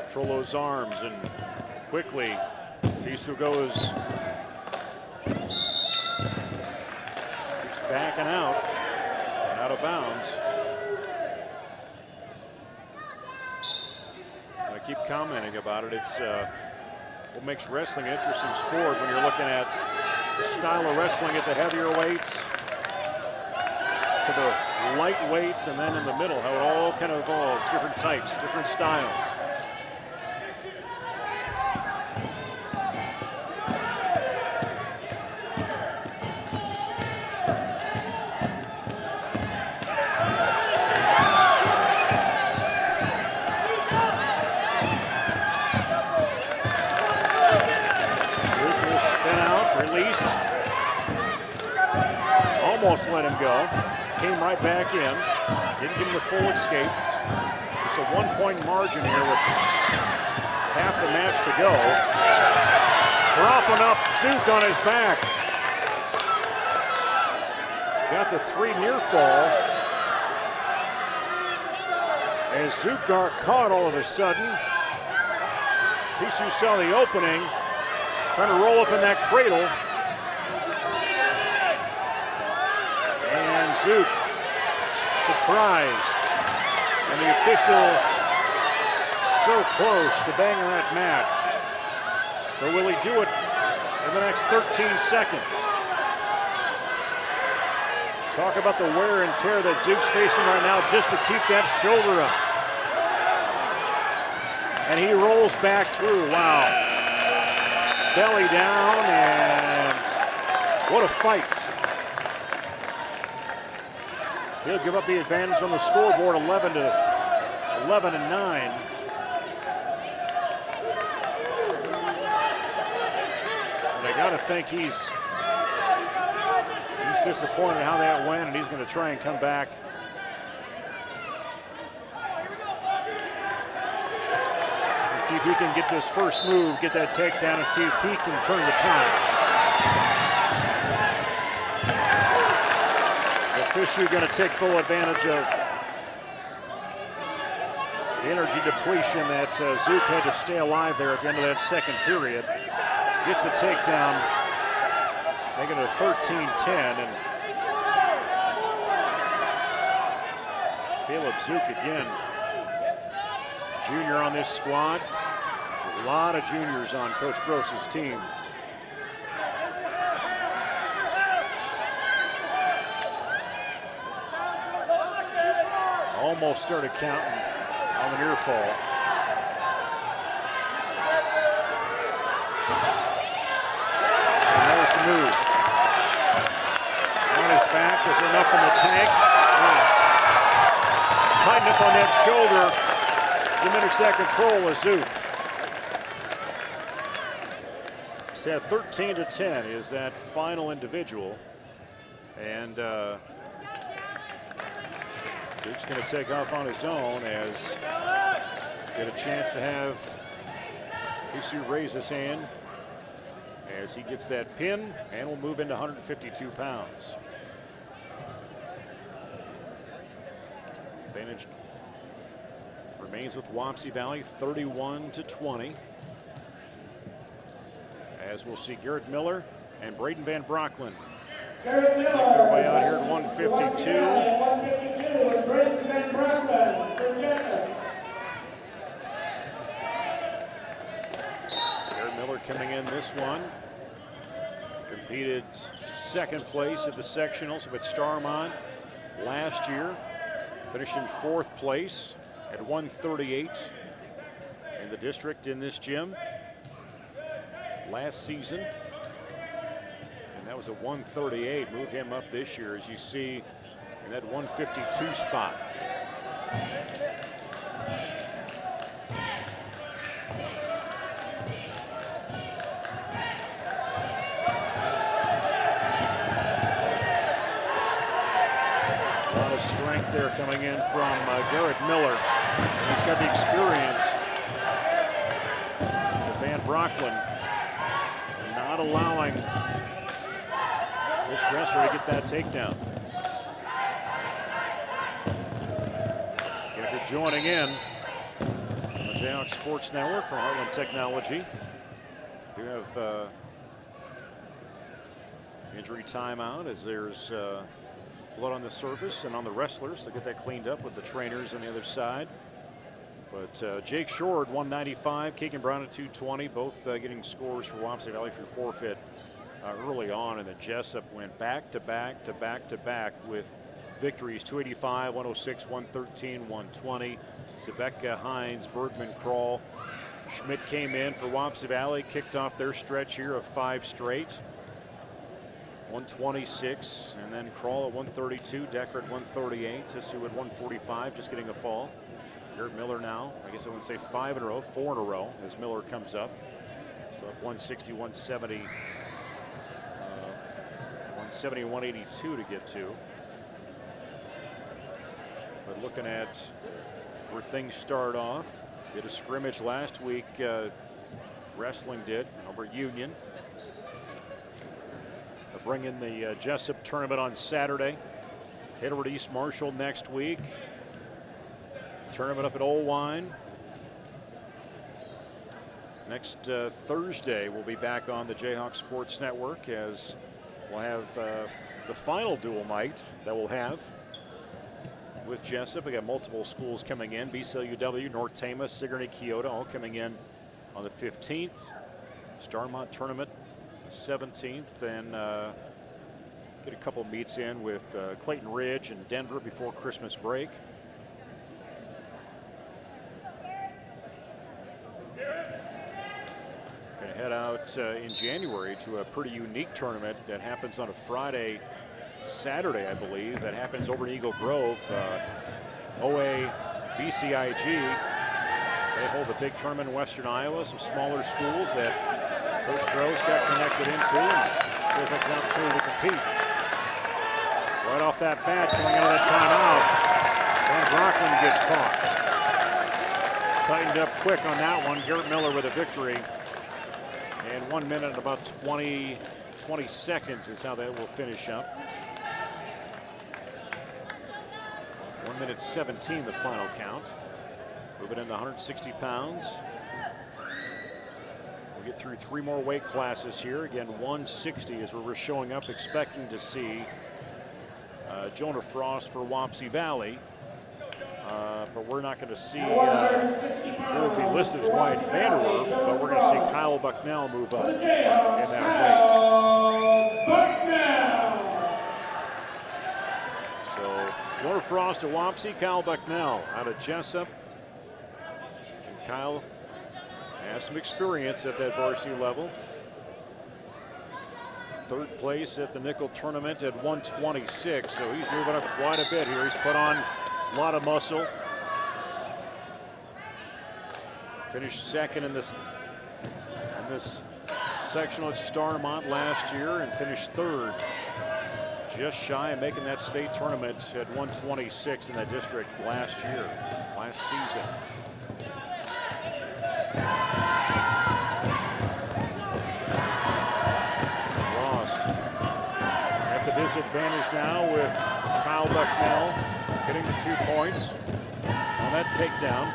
Control those arms and quickly Tissue goes. Keeps backing out of bounds. I keep commenting about it. It's what makes wrestling an interesting sport when you're looking at the style of wrestling at the heavier weights to the light weights, and then in the middle how it all kind of evolves, different types, different styles. Almost let him go. Came right back in. Didn't give him the full escape. Just a 1-point margin here with half the match to go. Propping up Zook on his back. Got the 3 near fall. As Zook got caught all of a sudden. Tissue saw the opening. Trying to roll up in that cradle. Zook surprised, and the official so close to banging that mat. But will he do it in the next 13 seconds? Talk about the wear and tear that Zook's facing right now just to keep that shoulder up. And he rolls back through. Wow. Belly down, and what a fight. He'll give up the advantage on the scoreboard, 11-9. And I gotta think he's disappointed how that went, and he's going to try and come back. And see if he can get this first move, get that takedown, and see if he can turn the tide. Tissue going to take full advantage of the energy depletion that Zook had to stay alive there at the end of that second period. Gets the takedown, making it a 13-10. And Caleb Zook again, junior on this squad. A lot of juniors on Coach Gross's team. Almost started counting on the near fall. And there's the move. On his back, is there enough in the tank? Wow. Tighten up on that shoulder. Diminish that control with Zook. Yeah, 13-10 is that final individual. And Duke's going to take off on his own as get a chance to have Usu raise his hand as he gets that pin and will move into 152 pounds. Advantage remains with Wapsie Valley, 31-20. As we'll see Garrett Miller and Braden Van Brocklen make their way out here at 152. Braden Van Brocklen for Jesup. Garrett Miller coming in this one. Competed second place at the sectionals with Starmont last year. Finished in 4th place at 138 in the district in this gym last season. And that was a 138. Moved him up this year, as you see, in that 152 spot. A lot of strength there coming in from Garrett Miller. He's got the experience. Van Brocklen not allowing this wrestler to get that takedown. If you're joining in on the Jayhawk Sports Network from Heartland Technology, we have injury timeout as there's blood on the surface and on the wrestlers. They'll get that cleaned up with the trainers on the other side. But Jake Shore at 195, Keegan Brown at 220, both getting scores for Wapsie Valley for forfeit early on, and then Jesup went back to back to back to back with victories: 285, 106, 113, 120. Sebeka, Hines, Bergman, Kroll. Schmidt came in for Wapsie Valley, kicked off their stretch here of 5 straight. 126, and then Kroll at 132, Decker at 138, Tissu at 145, just getting a fall. Garrett Miller now, I guess I wouldn't say 5 in a row, 4 in a row as Miller comes up. Still up 160, 170, 170, 182 to get to. But looking at where things start off, did a scrimmage last week, wrestling did, over Union. They'll bring in the Jesup tournament on Saturday. Head over to East Marshall next week. Tournament up at Old Wine. Next Thursday, we'll be back on the Jayhawk Sports Network as we'll have the final dual night that we'll have with Jesup. We got multiple schools coming in: BCLUW, North Tama, Sigourney, Keota, all coming in on the 15th. Starmont tournament 17th, and get a couple meets in with Clayton Ridge and Denver before Christmas break. Going to head out in January to a pretty unique tournament that happens on a Friday, Saturday, I believe. That happens over in Eagle Grove. OA BCIG. They hold a big tournament in Western Iowa. Some smaller schools that Coach Gross got connected into, and feels like it's an opportunity to compete. Right off that bat, coming out of that timeout, Van Brocklen gets caught. Tightened up quick on that one. Garrett Miller with a victory. And 1 minute and about 20 seconds is how that will finish up. 1 minute 17, the final count. Moving into 160 pounds. We'll get through 3 more weight classes here. Again, 160 is where we're showing up, expecting to see Jonah Frost for Wapsie Valley. But we're not going to see who will be listed as Wyatt Vanderwerf, but we're going to see Kyle Bucknell move up in that weight. So Jonah Frost at Wapsie, Kyle Bucknell out of Jesup. And Kyle has some experience at that varsity level. 3rd place at the Nickel tournament at 126, so he's moving up quite a bit here. He's put on a lot of muscle. Finished 2nd in this sectional at Starmont last year and finished third. Just shy of making that state tournament at 126 in that district last season. Frost at the disadvantage now with Kyle Bucknell getting the 2 points on that takedown.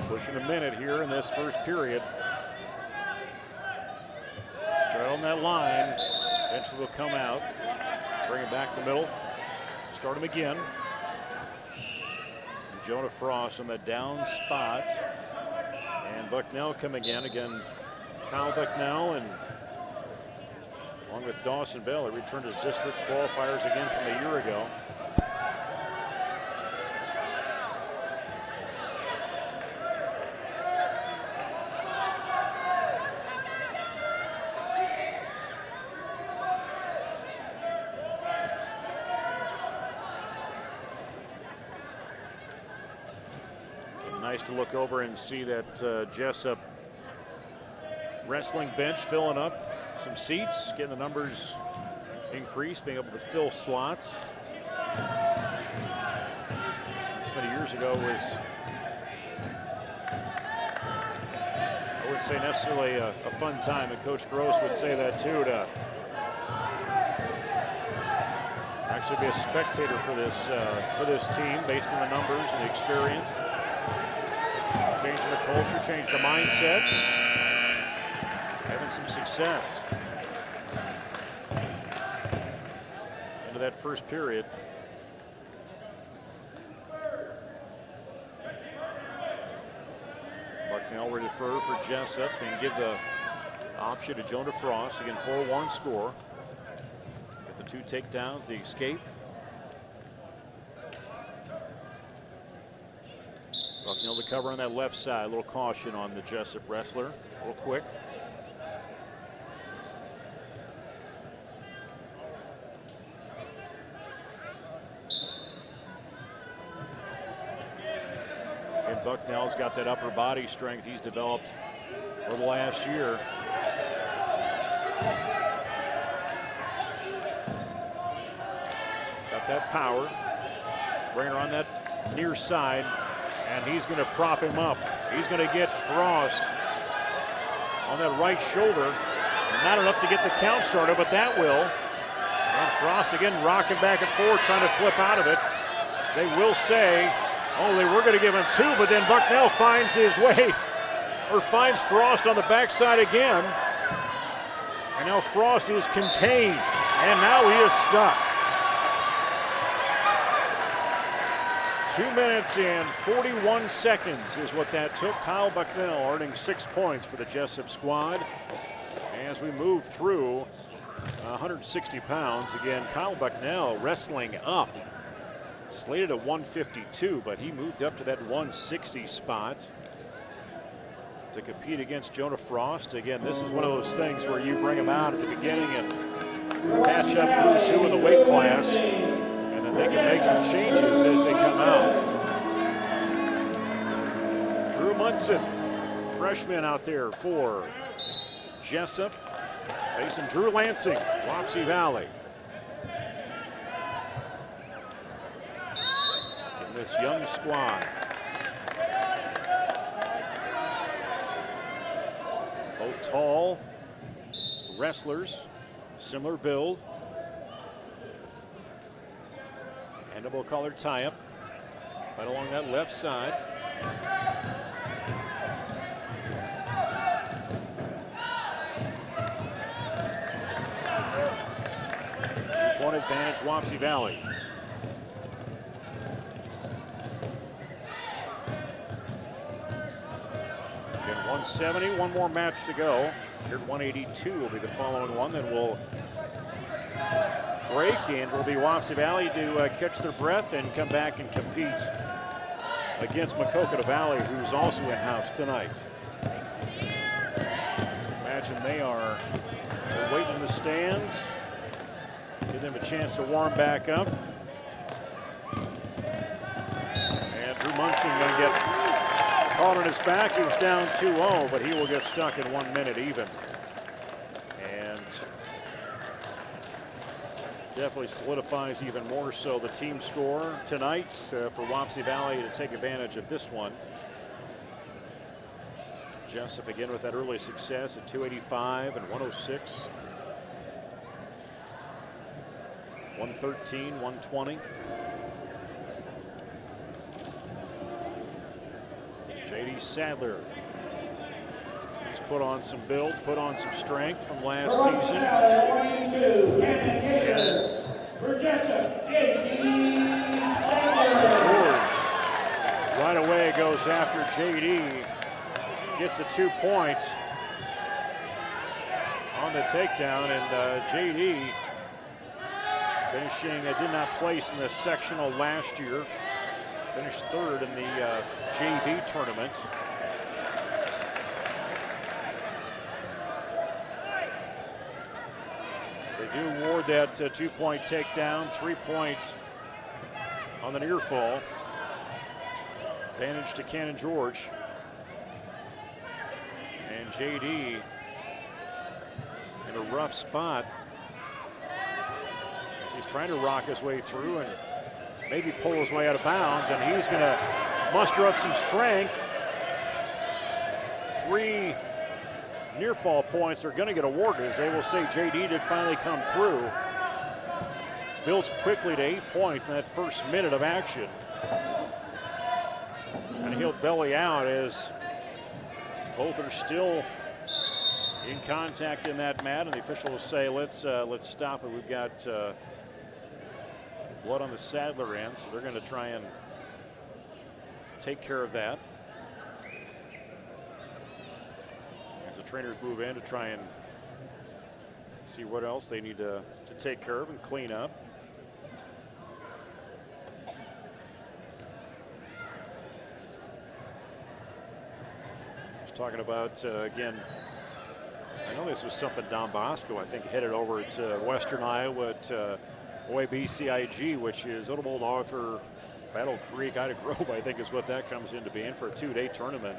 Pushing a minute here in this first period. Straight on that line. Eventually will come out. Bring it back to the middle. Start him again. And Jonah Frost on the down spot. And Bucknell coming in. Again, Kyle Bucknell and along with Dawson Bell, he returned his district qualifiers again from a year ago. Nice to look over and see that Jesup wrestling bench filling up some seats, getting the numbers increased, being able to fill slots. As many years ago was, I wouldn't say necessarily a fun time, and Coach Gross would say that too, to actually be a spectator for this team based on the numbers and the experience. Changing the culture, changing the mindset, having some success. Into that first period. Bucknell ready to defer for Jesup and give the option to Jonah Frost. Again, 4-1 score. Get the 2 takedowns, the escape. Bucknell to cover on that left side. A little caution on the Jesup wrestler. A little quick. And Bucknell's got that upper body strength he's developed over the last year. Got that power. Bring her on that near side. And he's going to prop him up. He's going to get Frost on that right shoulder. Not enough to get the count started, but that will. And Frost again rocking back and forth, trying to flip out of it. They will say, oh, they were going to give him 2, but then Bucknell finds his way, or finds Frost on the backside again. And now Frost is contained, and now he is stuck. 2 minutes and 41 seconds is what that took. Kyle Bucknell earning 6 points for the Jesup squad. As we move through 160 pounds, again, Kyle Bucknell wrestling up. Slated at 152, but he moved up to that 160 spot to compete against Jonah Frost. Again, this is one of those things where you bring him out at the beginning and match up who's who in the weight class. They can make some changes as they come out. Drew Munson, freshman out there for Jesup, facing Drew Lansing, Wapsie Valley. In this young squad. Both tall wrestlers, similar build. Mandible collar tie-up right along that left side. 2-point advantage, Wapsie Valley. Again, 170, one more match to go. Here at 182 will be the following one. Then we'll break, and will be Wapsie Valley to catch their breath and come back and compete against Maquoketa Valley, who's also in-house tonight. Imagine they're waiting in the stands. Give them a chance to warm back up. And Drew Munson going to get caught on his back. He was down 2-0, but he will get stuck in 1 minute even. And definitely solidifies even more so the team score tonight for Wapsie Valley to take advantage of this one. Jesup again with that early success at 285 and 106. 113, 120. J.D. Sadler. He's put on some build, put on some strength from last season. For Jesup, J.D. George right away goes after J.D. Gets the 2 points on the takedown, and J.D. finishing, did not place in the sectional last year. Finished third in the JV tournament. So they do award that 2-point takedown, 3 points on the near fall. Advantage to Cannon George. And JD in a rough spot. He's trying to rock his way through and maybe pull his way out of bounds, and he's going to muster up some strength. 3 near fall points are going to get awarded, as they will say JD did finally come through. Builds quickly to 8 points in that first minute of action. And he'll belly out as both are still in contact in that mat, and the officials say, let's stop it. We've got blood on the Sadler end, so they're going to try and take care of that. As the trainers move in to try and see what else they need to take care of and clean up. Just talking about, again, I know this was something Don Bosco, I think, headed over to Western Iowa to OABCIG, which is Old Arthur, Battle Creek, Ida Grove, I think is what that comes into being for a 2-day tournament.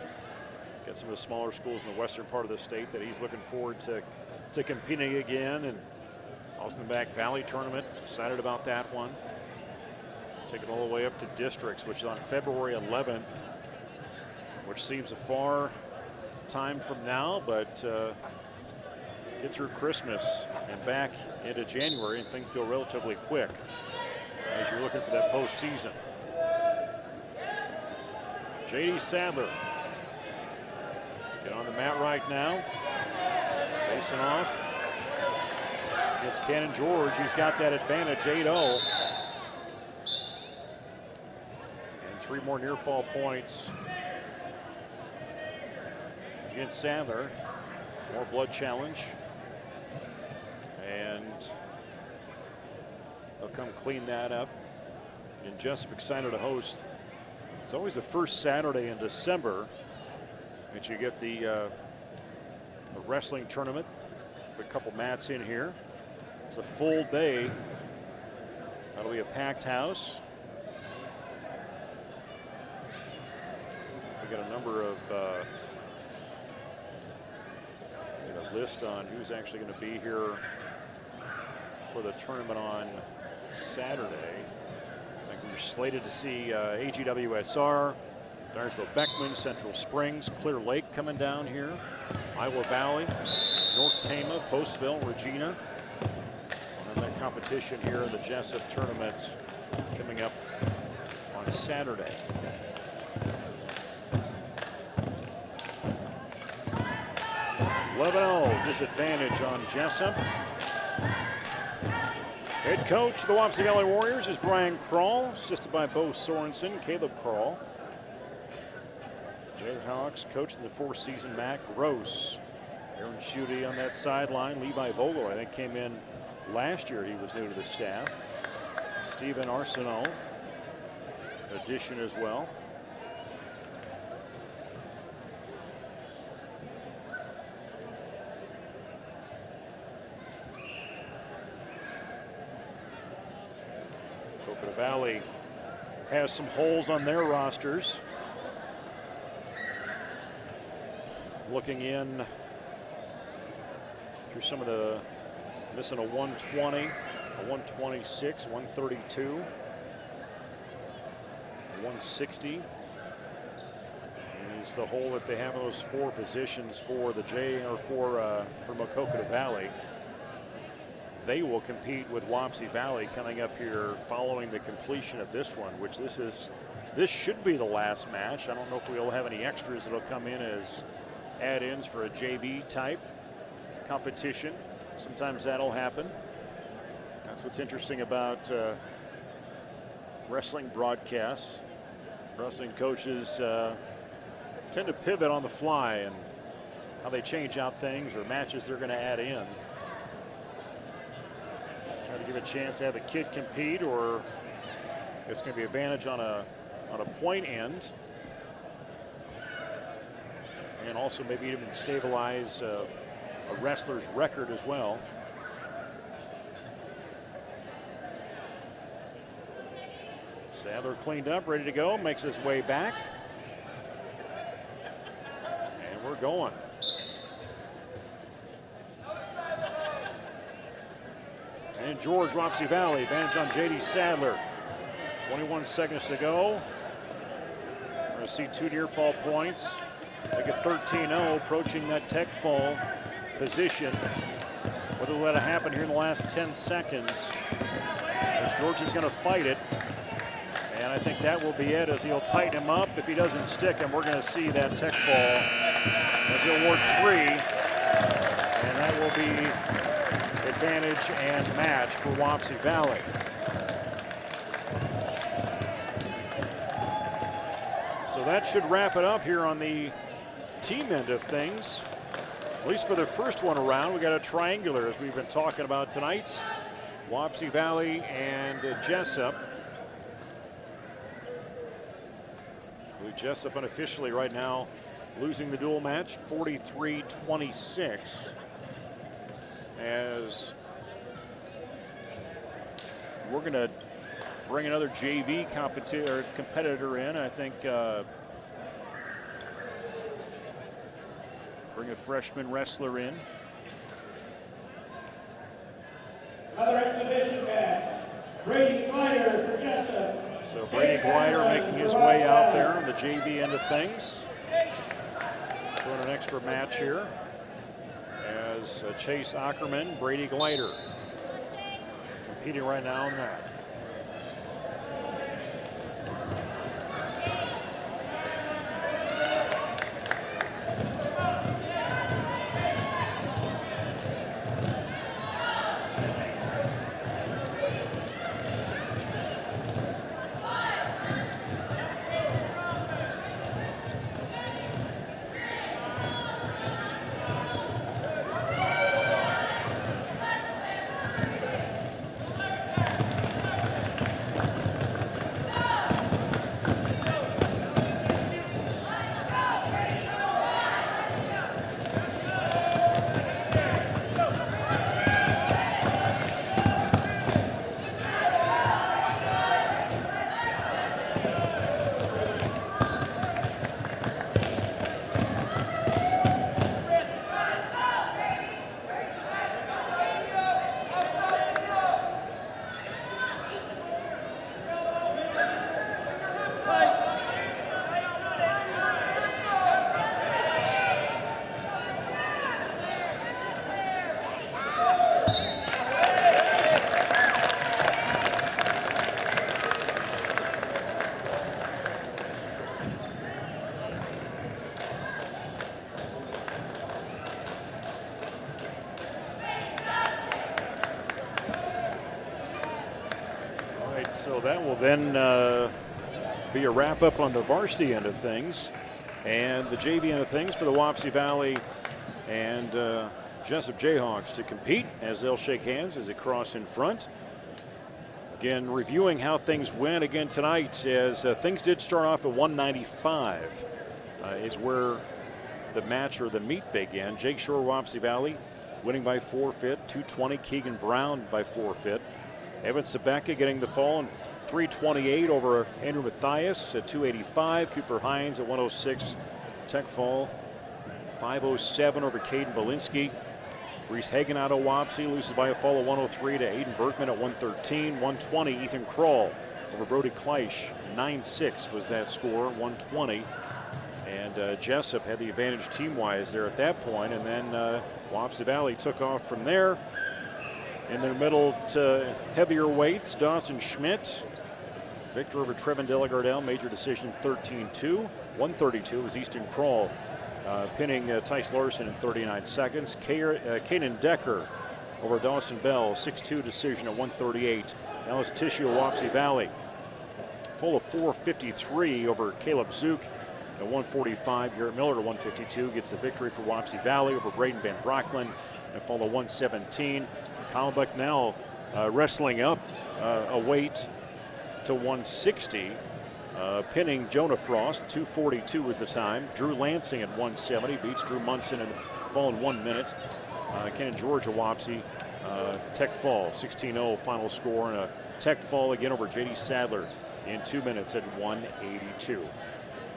Get some of the smaller schools in the western part of the state that he's looking forward to competing again. And also the Mac Valley tournament, excited about that one. Taking all the way up to districts, which is on February 11th, which seems a far time from now, but get through Christmas and back into January, and things go relatively quick as you're looking for that postseason. J.D. Sadler get on the mat right now, facing off against Cannon George. He's got that advantage, 8-0. And 3 more near fall points against Sadler. More blood challenge. And they'll come clean that up. And Jesup excited to host. It's always the first Saturday in December that you get the wrestling tournament. Put a couple mats in here. It's a full day. That'll be a packed house. We got a number of list on who's actually going to be here for the tournament on Saturday. I think we're slated to see AGWSR, Dyersville Beckman, Central Springs, Clear Lake coming down here, Iowa Valley, North Tama, Postville, Regina. And that competition here in the Jesup tournament coming up on Saturday. Disadvantage on Jesup. Head coach of the Wapsie Valley Warriors is Brian Krall, assisted by Bo Sorensen, Caleb Krall. Jayhawks coach of the 4th-season Matt Gross. Aaron Schutte on that sideline. Levi Vogel, I think, came in last year. He was new to the staff. Stephen Arsenault, addition as well. Maquoketa Valley has some holes on their rosters. Looking in through some of the, missing a 120, a 126, 132, 160. Is the hole that they have those 4 positions for the for Maquoketa Valley. They will compete with Wapsie Valley coming up here following the completion of this one, which this should be the last match. I don't know if we'll have any extras that'll come in as add-ins for a JV type competition. Sometimes that'll happen. That's what's interesting about wrestling broadcasts. Wrestling coaches tend to pivot on the fly and how they change out things or matches they're going to add in. Try to give a chance to have the kid compete, or it's going to be advantage on a point end, and also maybe even stabilize a wrestler's record as well. Sadler cleaned up, ready to go, makes his way back. And we're going. And George, Wapsie Valley, advantage on J.D. Sadler. 21 seconds to go. We're going to see 2 near fall points. Make it 13-0, approaching that tech fall position. Whether we'll let it happen here in the last 10 seconds, as George is going to fight it. And I think that will be it, as he'll tighten him up. If he doesn't stick him, we're going to see that tech fall as he'll work 3. And that will be advantage and match for Wapsie Valley. So that should wrap it up here on the team end of things. At least for the first one around, we got a triangular, as we've been talking about tonight. Wapsie Valley and Jesup. Jesup unofficially right now losing the duel match 43-26, as we're going to bring another JV competitor in. I think bring a freshman wrestler in. Another exhibition match. Brady Glider for Jesup. So Brady Glider making his way out there on the JV end of things. Doing an extra match here as Chase Ackerman, Brady Glider competing right now in that. So that will then be a wrap up on the varsity end of things, and the JV end of things for the Wapsie Valley and Jesup Jayhawks to compete, as they'll shake hands as they cross in front. Again, reviewing how things went again tonight, as things did start off at 195 is where the match or the meet began. Jake Shore, Wapsie Valley winning by forfeit. 220, Keegan Brown by forfeit. Evan Sabeka getting the fall and 328 over Andrew Mathias at 285. Cooper Hines at 106. Tech fall 507 over Caden Belinsky. Reese Hagen out of Wapsie loses by a fall of 103 to Aiden Berkman at 113. 120 Ethan Kroll over Brody Kleisch. 9-6 was that score, 120. And Jesup had the advantage team-wise there at that point, and then Wapsie Valley took off from there. In their middle to heavier weights, Dawson Schmidt, victor over Trevin Delagardelle, major decision 13-2. 132 was Easton Kroll, pinning Tice Larson in 39 seconds. Kanan Decker over Dawson Bell, 6-2 decision at 138. Alice Tissue of Wapsie Valley, full of 453 over Caleb Zook at 145. Garrett Miller at 152 gets the victory for Wapsie Valley over Braden Van Brocklin at fall of 117. Kyle Bucknell wrestling up a weight to 160, pinning Jonah Frost. 2:42 was the time. Drew Lansing at 170 beats Drew Munson and fall in 1 minute. Ken George of Wapsie, Tech fall 16-0 final score, and a Tech fall again over JD Sadler in 2 minutes at 182.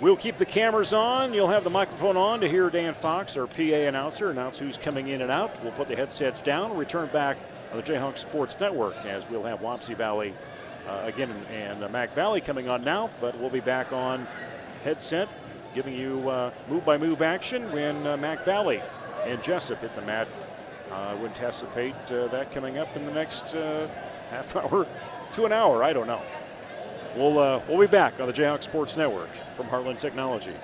We'll keep the cameras on. You'll have the microphone on to hear Dan Fox, our PA announcer, announce who's coming in and out. We'll put the headsets down. We'll return back on the Jayhawk Sports Network as we'll have Wapsie Valley again and Mac Valley coming on now. But we'll be back on headset, giving you move-by-move action when Mac Valley and Jesup hit the mat. I wouldn't anticipate that coming up in the next half hour to an hour. I don't know. We'll be back on the Jayhawk Sports Network from Heartland Technology.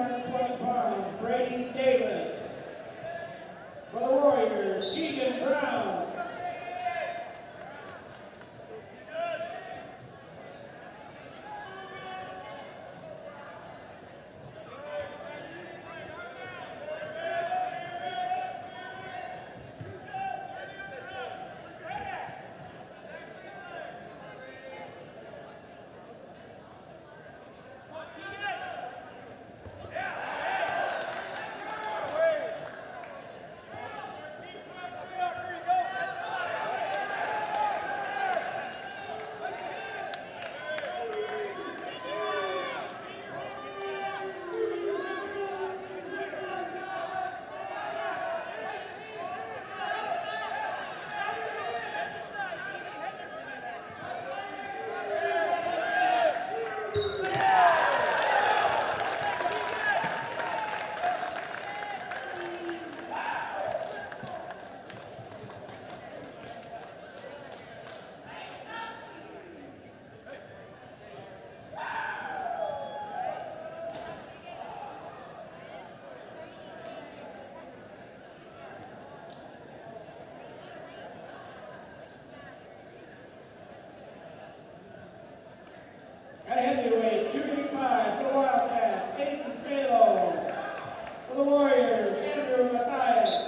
220 pounds, Brady Davis. For the Warriors, Keegan Brown. At heavyweight, 285 for the Wildcats, Aiden Salo. For the Warriors, Andrew Matthias.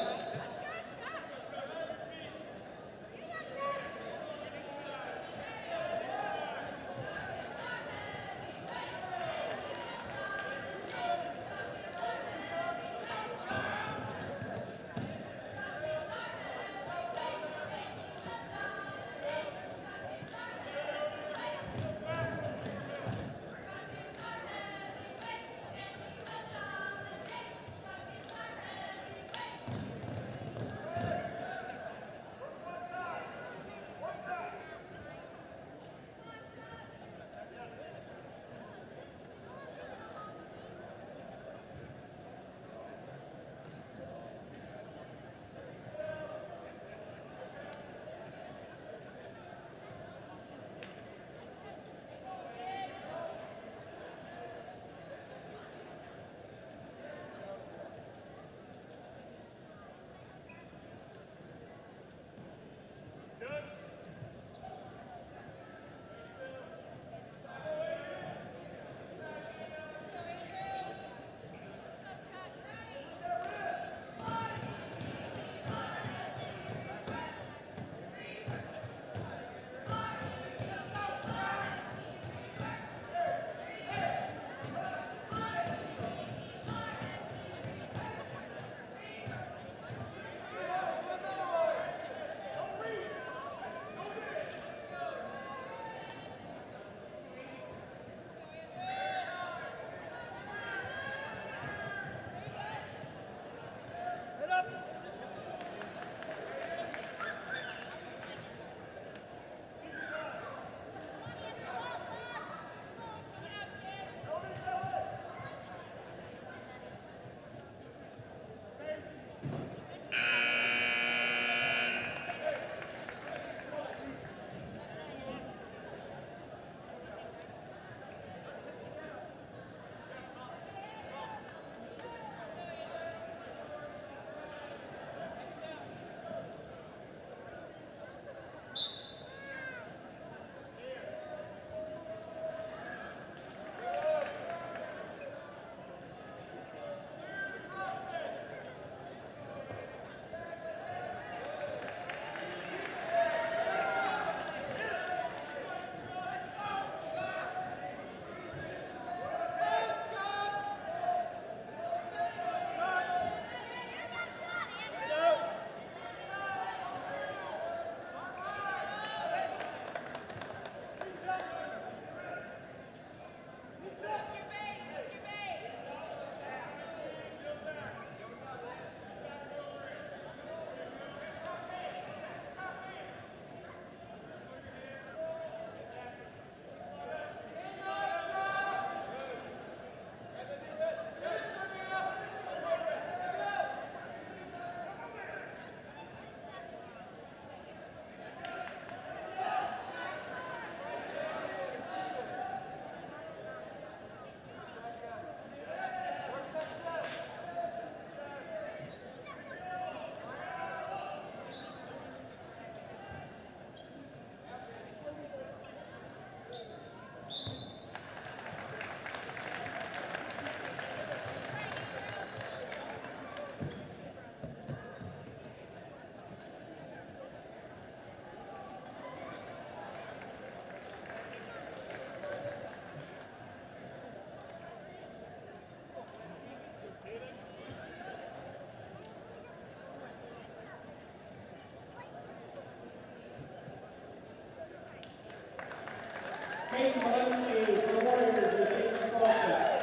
Hayden Wapsie for the Warriors receiving the trophy.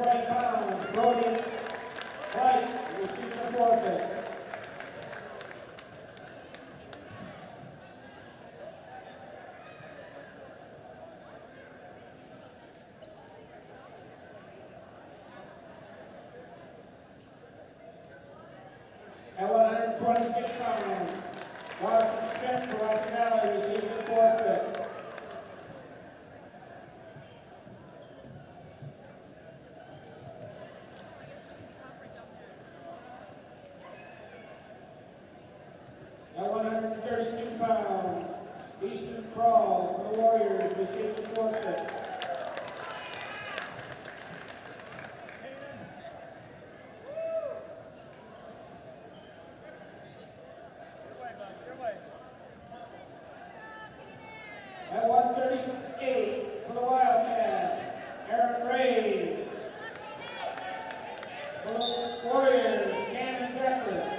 120 pounds, Brody White receives the forfeit. At 126 pounds, Wapsie Smith for Maquoketa Valley receives the forfeit. At 132 pounds, Easton Crawl for the Warriors receives the forfeit. At 138 for the Wildcat, Aaron Ray. For the Warriors, Shannon Beckler.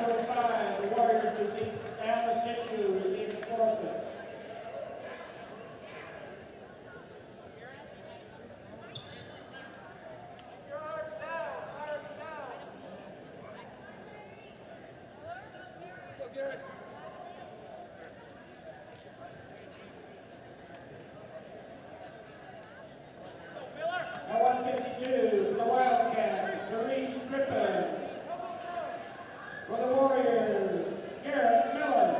number 5, the Warriors receive Alice Tissue receives forfeit. At 152, the Wildcats, Therese Crippen. For the Warriors, Garrett Miller.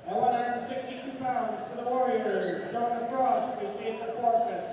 At 162 pounds for the Warriors, Jonah Frost received the forfeit.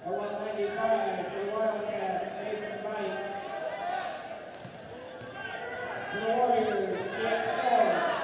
At 195 for the Wildcats, Nathan Bites. For the Warriors, Jake Storr.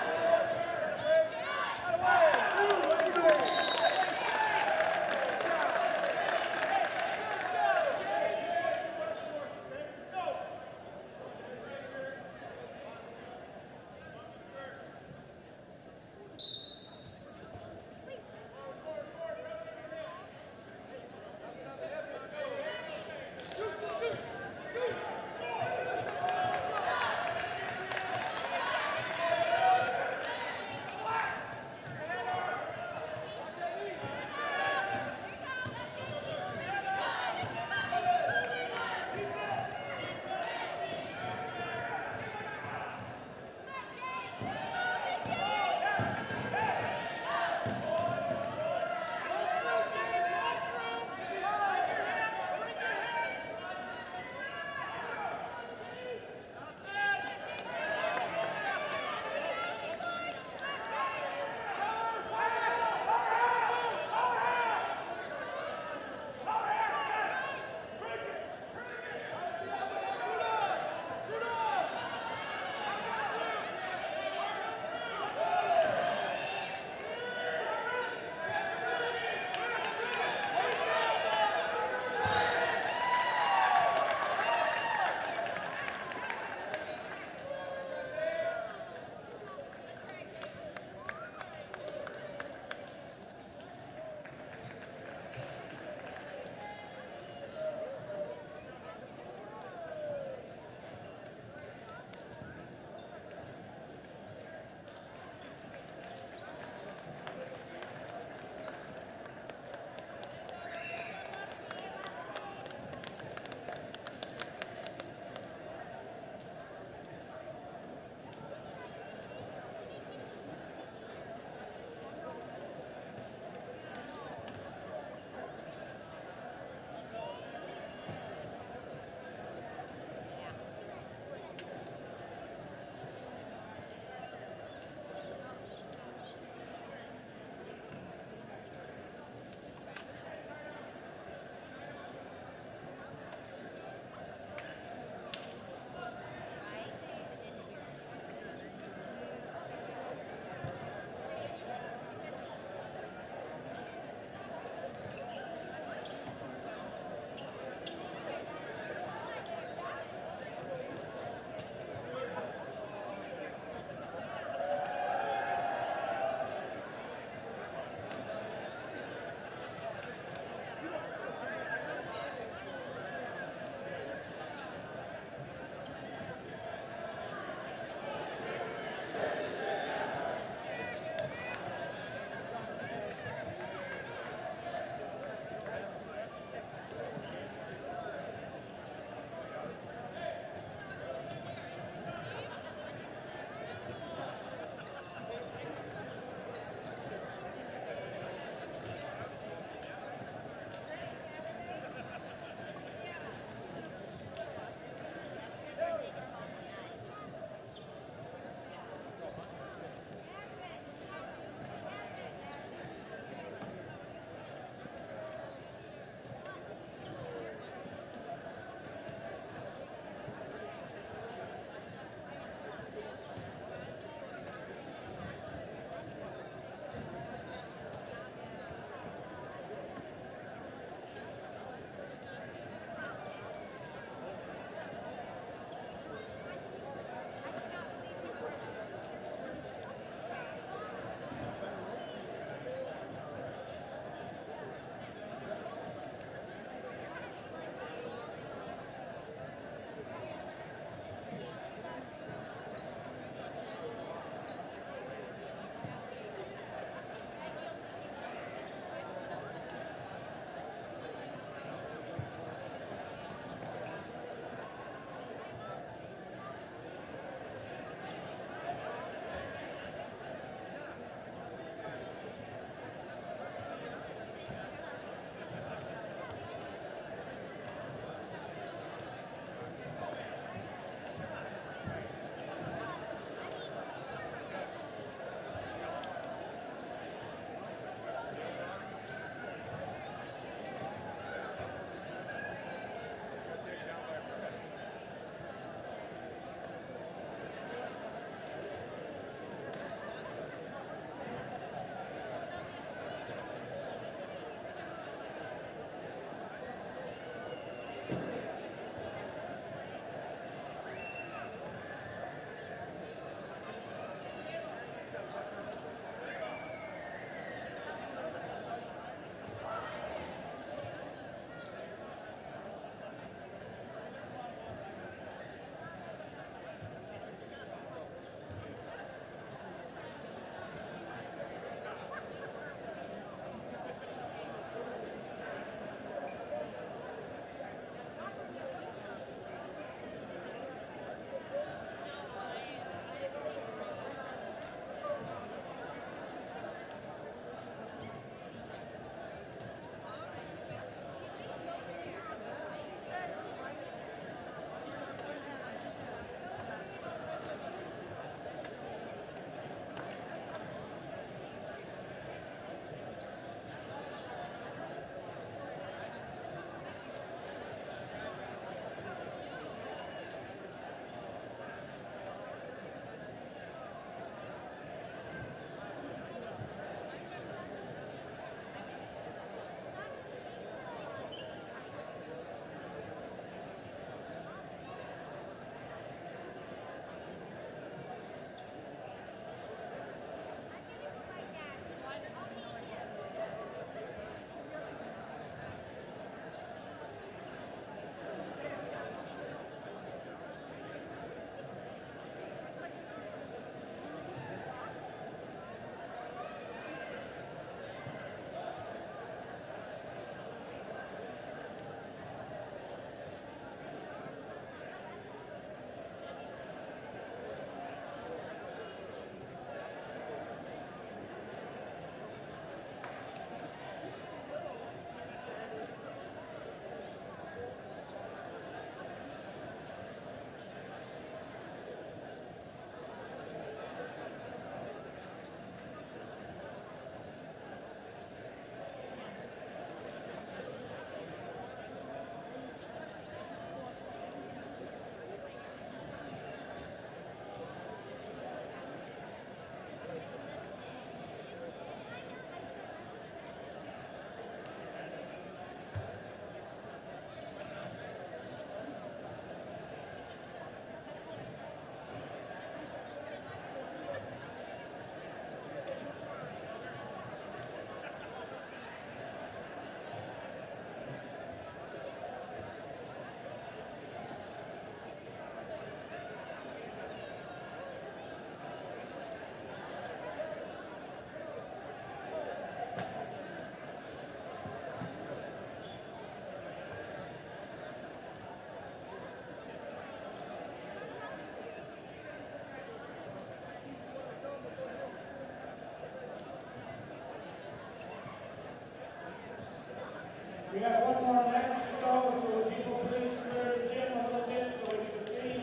We got one more match to go, so would people please clear the gym a little bit so we can see?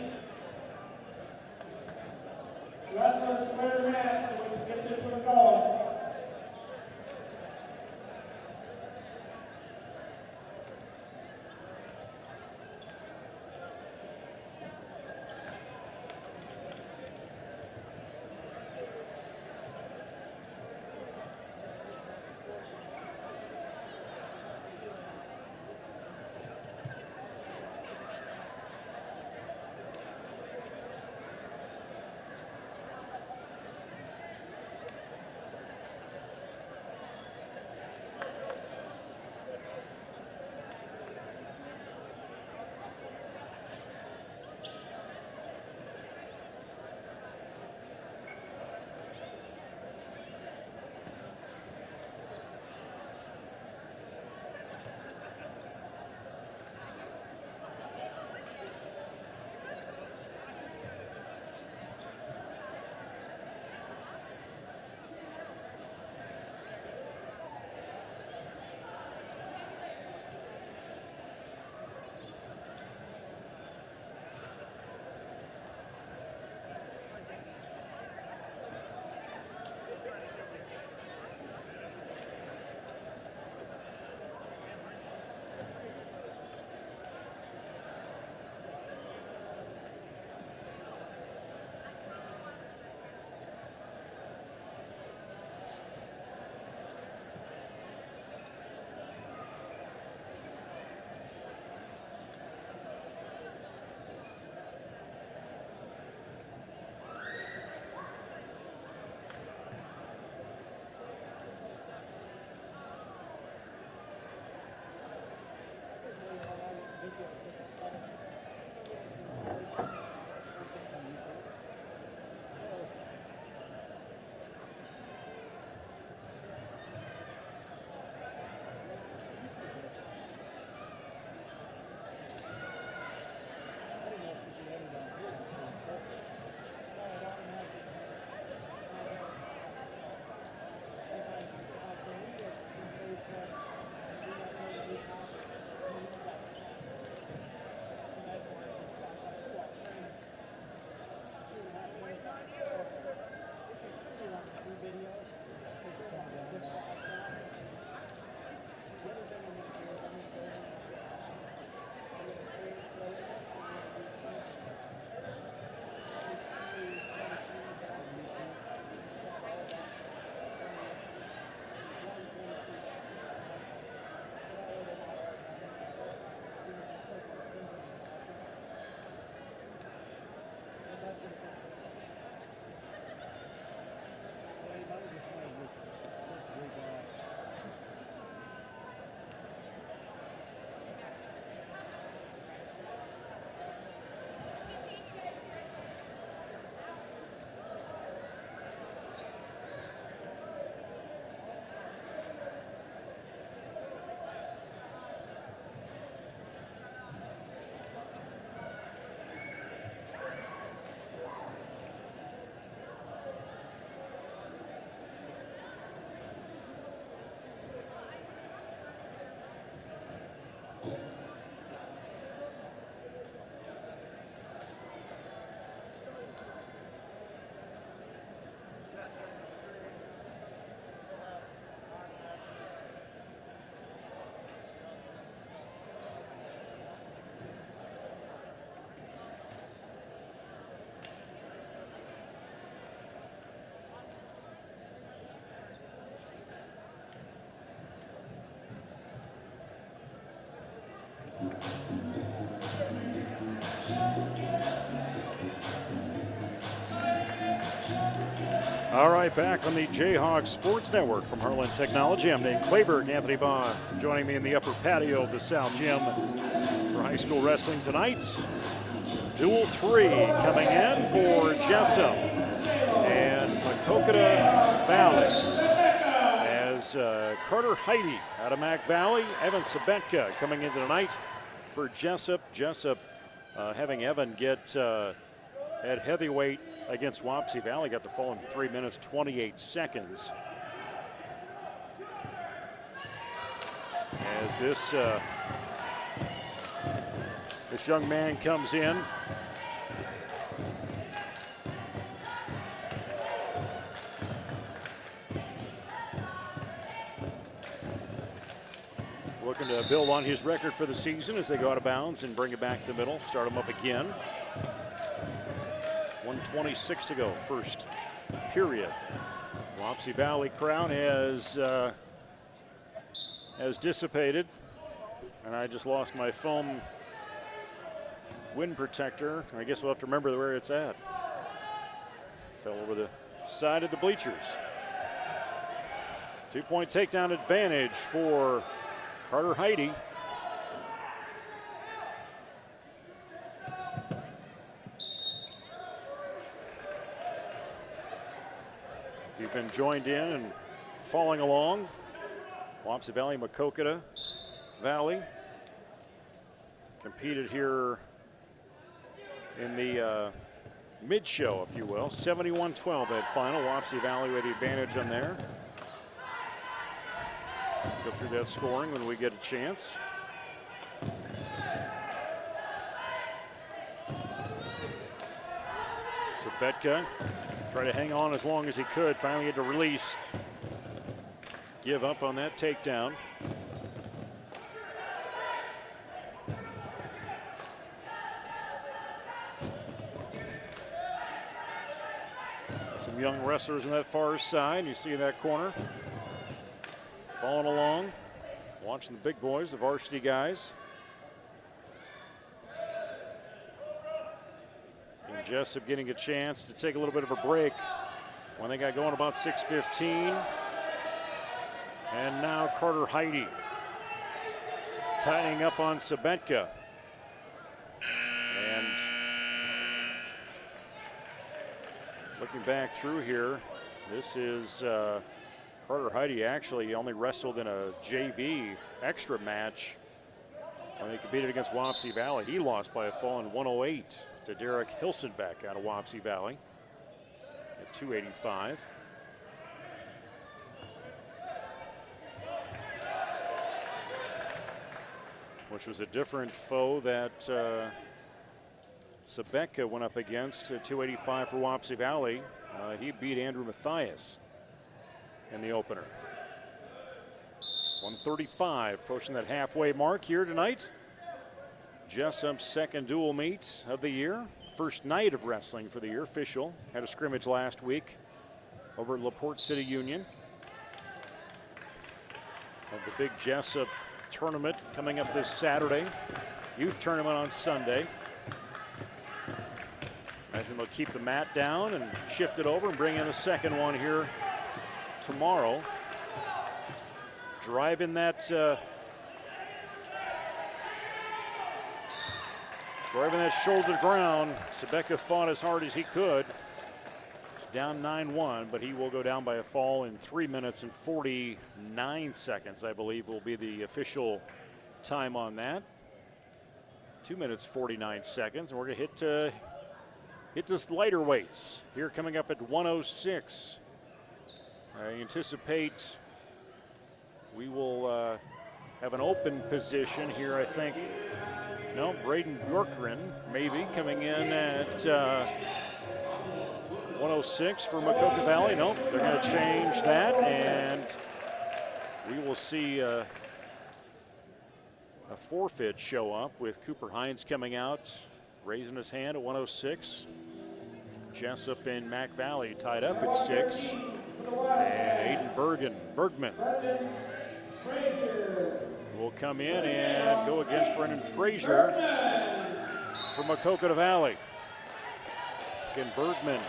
Wrestlers clear the mat so we can get this one going. All right, back on the Jayhawk Sports Network from Heartland Technology. I'm Nate Clayberg. Anthony Bond joining me in the upper patio of the South Gym for high school wrestling tonight. Duel 3 coming in for Jesup and Maquoketa Valley. As Carter Heidi out of Mac Valley, Evan Sabetka coming in tonight for Jesup. Jesup having Evan get at heavyweight against Wapsie Valley, got the fall in 3 minutes, 28 seconds. as this young man comes in. Looking to build on his record for the season as they go out of bounds and bring it back to the middle. Start him up again. 1:26 to go, first period. Wapsie Valley crowd has dissipated, and I just lost my foam wind protector. I guess we'll have to remember where it's at. Fell over the side of the bleachers. 2-point takedown advantage for Carter Heidi. If you've been joined in and following along, Wapsie Valley, Maquoketa Valley competed here in the mid-show, if you will. 71-12 that final. Wapsie Valley with the advantage on there. Go through that scoring when we get a chance. Sabetka tried to hang on as long as he could. Finally had to release. Give up on that takedown. Some young wrestlers on that far side. You see that corner. Following along, watching the big boys, the varsity guys. And Jesup getting a chance to take a little bit of a break when they got going about 6:15. And now Carter Heidi tying up on Sabetka. And looking back through here, this is Carter Heidi actually only wrestled in a JV extra match when they competed against Wapsie Valley. He lost by a fall in 108 to Derek Hilsenbeck out of Wapsie Valley at 285. Which was a different foe that Sabetka went up against at 285 for Wapsie Valley. He beat Andrew Mathias in the opener. 135, approaching that halfway mark here tonight. Jesup's second dual meet of the year. First night of wrestling for the year, official. Had a scrimmage last week over at LaPorte City Union. Have the big Jesup tournament coming up this Saturday. Youth tournament on Sunday. Imagine they'll keep the mat down and shift it over and bring in the second one here tomorrow. Driving that shoulder to ground. Sabetka fought as hard as he could. He's down 9-1, but he will go down by a fall in 3 minutes and 49 seconds, I believe, will be the official time on that. 2 minutes 49 seconds, and we're going to hit this lighter weights here coming up at 106. I anticipate we will have an open position here, I think. No, Braden Bjorkgren maybe coming in at 106 for Maquoketa Valley. No, they're going to change that, and we will see a forfeit show up with Cooper Hines coming out, raising his hand at 106. Jesup and Mac Valley tied up at 6. And Aiden Bergman will come in and go against Brendan Frazier from Maquoketa Valley. Again, Bergman,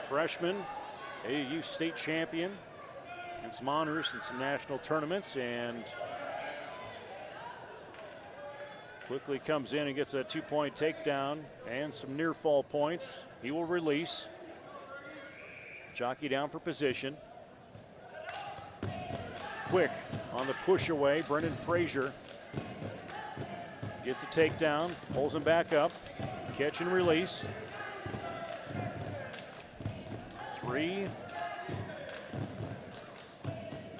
freshman, AAU state champion, and some honors in some national tournaments, and quickly comes in and gets a 2-point takedown and some near fall points. He will release. Jockey down for position. Quick on the push away, Brendan Frazier gets a takedown, pulls him back up, catch and release. 3,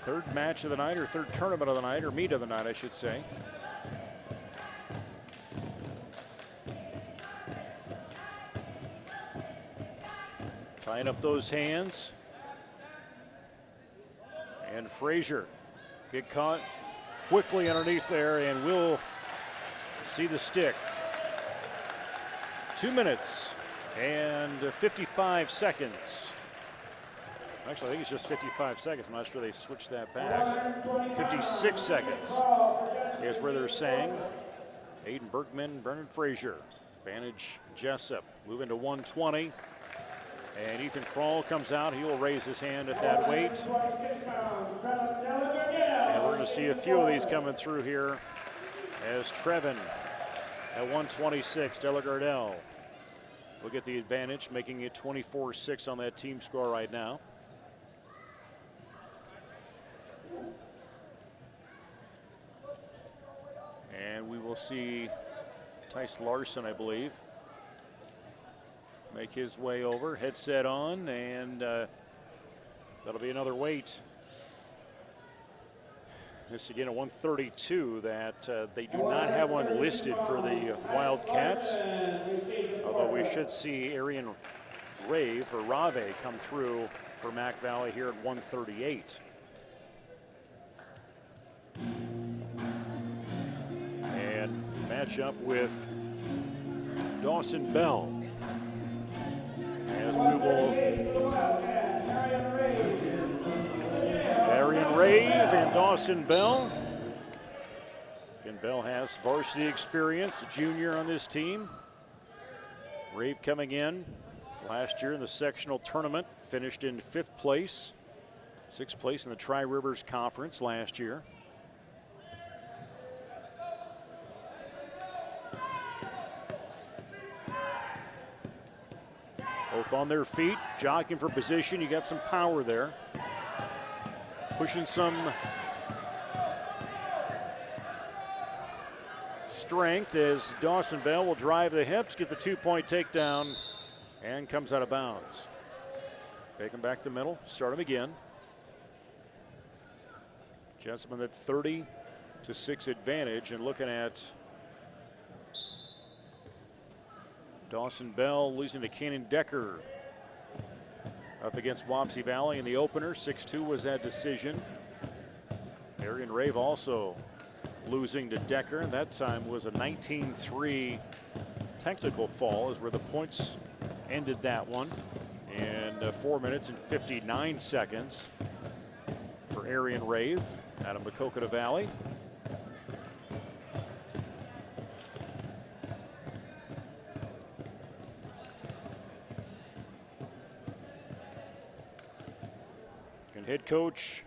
Third match of the night, or third tournament of the night, or meet of the night, I should say. Tying up those hands. And Frazier get caught quickly underneath there, and we'll see the stick. 2 minutes and 55 seconds. Actually, I think it's just 55 seconds. I'm not sure they switched that back. 56 seconds is where they're saying. Aiden Bergman, Brennan Frazier. Advantage Jesup. Moving to 120. And Ethan Kroll comes out. He'll raise his hand at that weight. And we're going to see a few of these coming through here as Trevin at 126. Delagardelle will get the advantage, making it 24-6 on that team score right now. And we will see Tice Larson, I believe, make his way over, headset on, and that'll be another weight. This again at 132 that they do not have one listed for the Wildcats, although we should see Arian Rave or Rave come through for Mac Valley here at 138. And match up with Dawson Bell. As we will, Arian Rave and Dawson Bell. Again, Bell has varsity experience, a junior on this team. Rave coming in last year in the sectional tournament, finished in 5th place, 6th place in the Tri-Rivers Conference last year. Both on their feet, jockeying for position. You got some power there. Pushing some strength as Dawson Bell will drive the hips, get the 2-point takedown, and comes out of bounds. Take him back to middle, start him again. Jesup at 30-6 advantage, and looking at Dawson Bell losing to Cannon Decker up against Wapsie Valley in the opener. 6-2 was that decision. Arian Rave also losing to Decker. That time was a 19-3 technical fall is where the points ended that one. And 4 minutes and 59 seconds for Arian Rave out of Maquoketa Valley. Head coach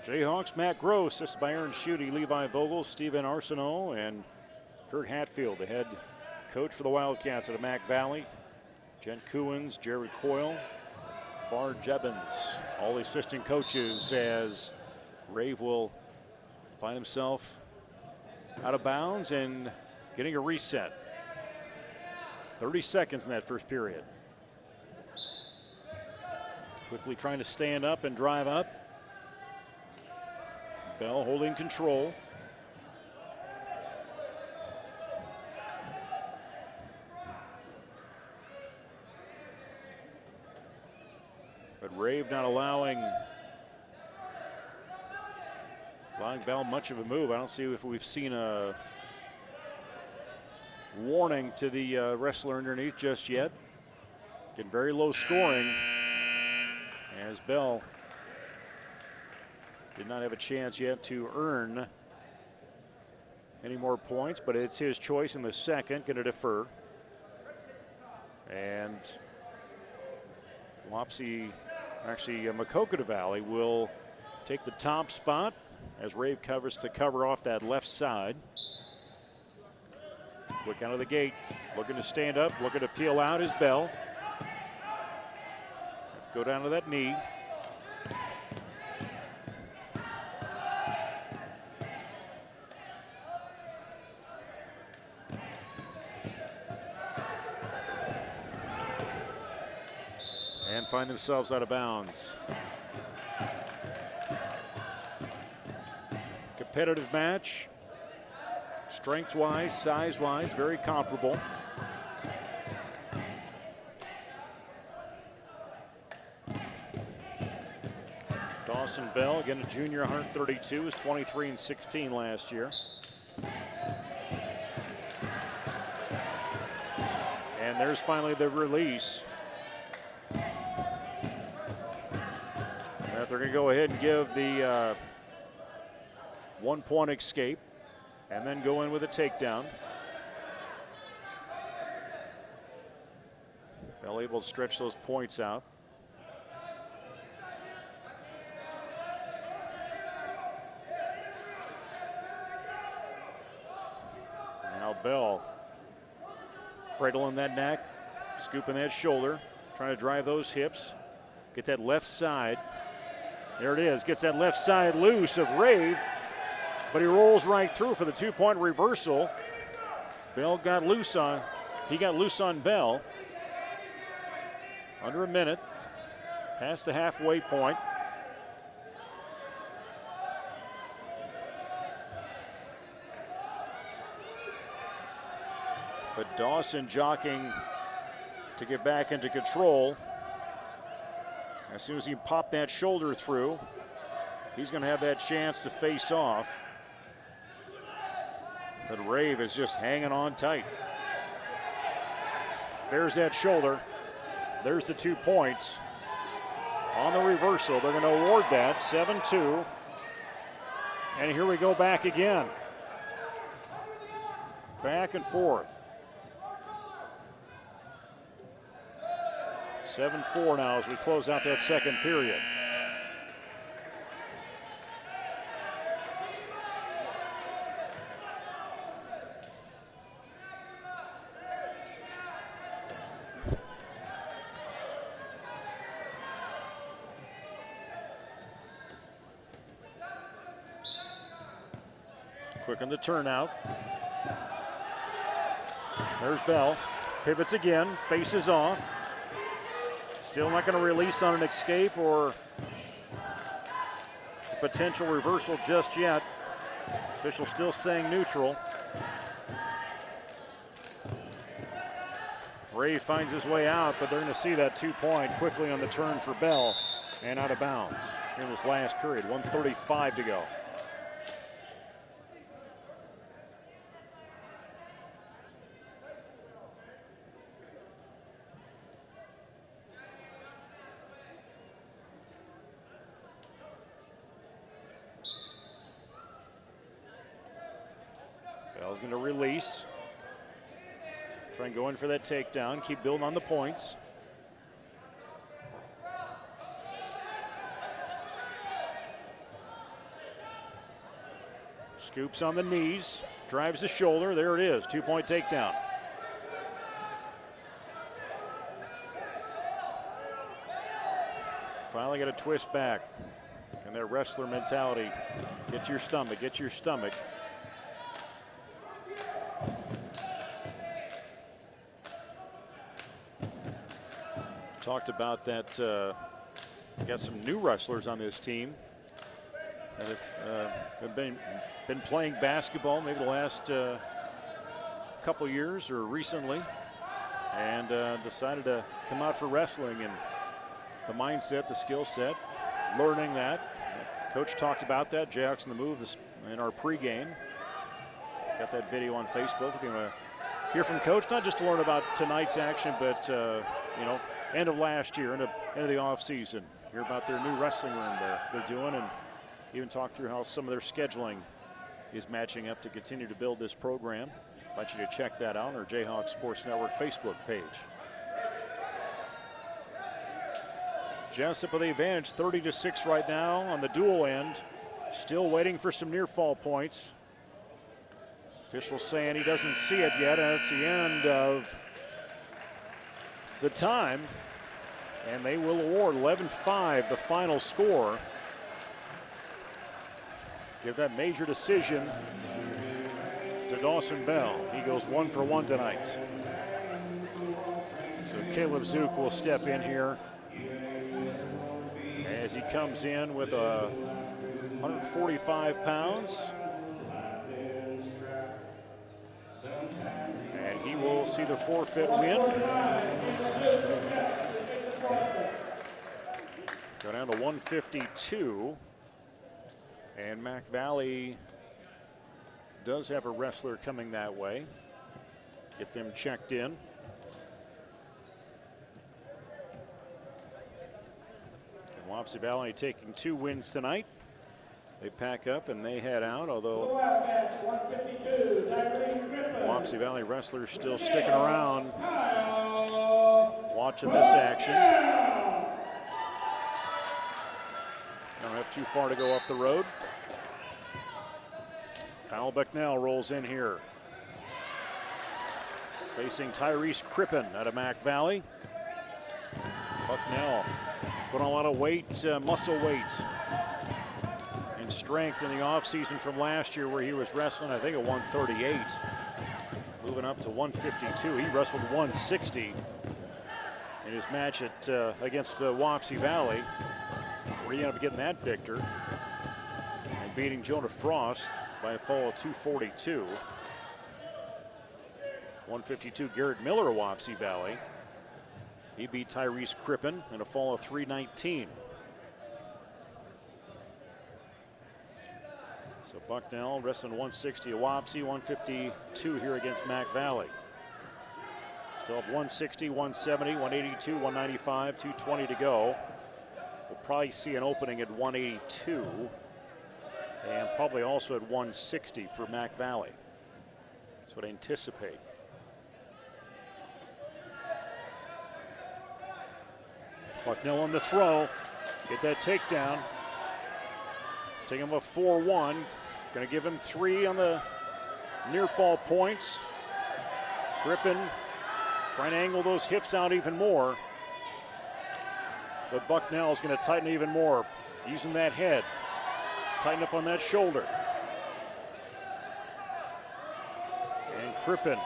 Jayhawks Matt Gross, assisted by Aaron Schutte, Levi Vogel, Steven Arsenault, and Kurt Hatfield, the head coach for the Wildcats out of Mac Valley. Jen Kuhns, Jared Coyle, Far Jebbins, all the assistant coaches as Rave will find himself out of bounds and getting a reset. 30 seconds in that first period. Quickly trying to stand up and drive up. Bell holding control. But Rave not allowing Bell much of a move. I don't see if we've seen a warning to the wrestler underneath just yet. Getting very low scoring. As Bell did not have a chance yet to earn any more points, but it's his choice in the second. Going to defer. And Maquoketa Valley will take the top spot as Rave covers to cover off that left side. Quick out of the gate, looking to stand up, looking to peel out is Bell. Go down to that knee. And find themselves out of bounds. competitive match. Strength-wise, size-wise, very comparable. Dawson Bell, again a junior, 132, was 23 and 16 last year. And there's finally the release. That they're going to go ahead and give the 1-point escape and then go in with a takedown. Bell able to stretch those points out. Now Bell cradling that neck, scooping that shoulder, trying to drive those hips, get that left side. There it is, gets that left side loose of Rave, but he rolls right through for the 2-point reversal. Bell got loose on, he got loose on Bell. Under a minute, past the halfway point. But Dawson jockeying to get back into control. As soon as he popped that shoulder through, he's going to have that chance to face off. But Rave is just hanging on tight. There's that shoulder. There's the 2 points. On the reversal, they're going to award that, 7-2. And here we go back again. Back and forth. 7-4 now as we close out that second period. Quicken the turnout. There's Bell. Pivots again, faces off. Still not going to release on an escape or a potential reversal just yet. Official still saying neutral. Ray finds his way out, but they're going to see that 2-point quickly on the turn for Bell and out of bounds in this last period. 1:35 to go. Bell's going to release. Try and go in for that takedown. Keep building on the points. Scoops on the knees. Drives the shoulder. There it is. 2-point takedown. Finally got a twist back. And that wrestler mentality. Get your stomach. Get your stomach. Talked about that. Got some new wrestlers on this team that have been playing basketball maybe the last couple years or recently, and decided to come out for wrestling, and the mindset, the skill set, learning that. Coach talked about that. Jayhawks in the move in our pregame. Got that video on Facebook if you want to hear from Coach, not just to learn about tonight's action, but you know, end of last year, end of the off season. Hear about their new wrestling room they're doing, and even talk through how some of their scheduling is matching up to continue to build this program. I invite you to check that out on our Jayhawk Sports Network Facebook page. Jesup with the advantage, 30-6 right now on the dual end. Still waiting for some near fall points. Official saying he doesn't see it yet, and it's the end of the time. And they will award 11-5, the final score. Give that major decision to Dawson Bell. He goes 1 for 1 tonight. So Caleb Zook will step in here as he comes in with 145 pounds. he will see the forfeit win. Go down to 152. And Mac Valley does have a wrestler coming that way. Get them checked in. And Wapsie Valley taking 2 wins tonight. They pack up and they head out, although Wapsie Valley wrestlers still sticking around watching this action. Don't have too far to go up the road. Kyle Bucknell rolls in here. Facing Tyrese Crippen out of Mac Valley. Bucknell put on a lot of weight, muscle weight, and strength in the offseason from last year where he was wrestling, I think, at 138. Moving up to 152. He wrestled 160 in his match at against Wapsie Valley, where he ended up getting that victor and beating Jonah Frost by a fall of 242. 152, Garrett Miller of Wapsie Valley. He beat Tyrese Crippen in a fall of 319. So Bucknell wrestling 160 at Wapsie, 152 here against Mac Valley. Still have 160, 170, 182, 195, 220 to go. We'll probably see an opening at 182 and probably also at 160 for Mac Valley. That's what I anticipate. Bucknell on the throw, get that takedown. Take him a 4-1. Going to give him 3 on the near fall points. Crippen trying to angle those hips out even more. But Bucknell is going to tighten even more, using that head. Tighten up on that shoulder. And Crippen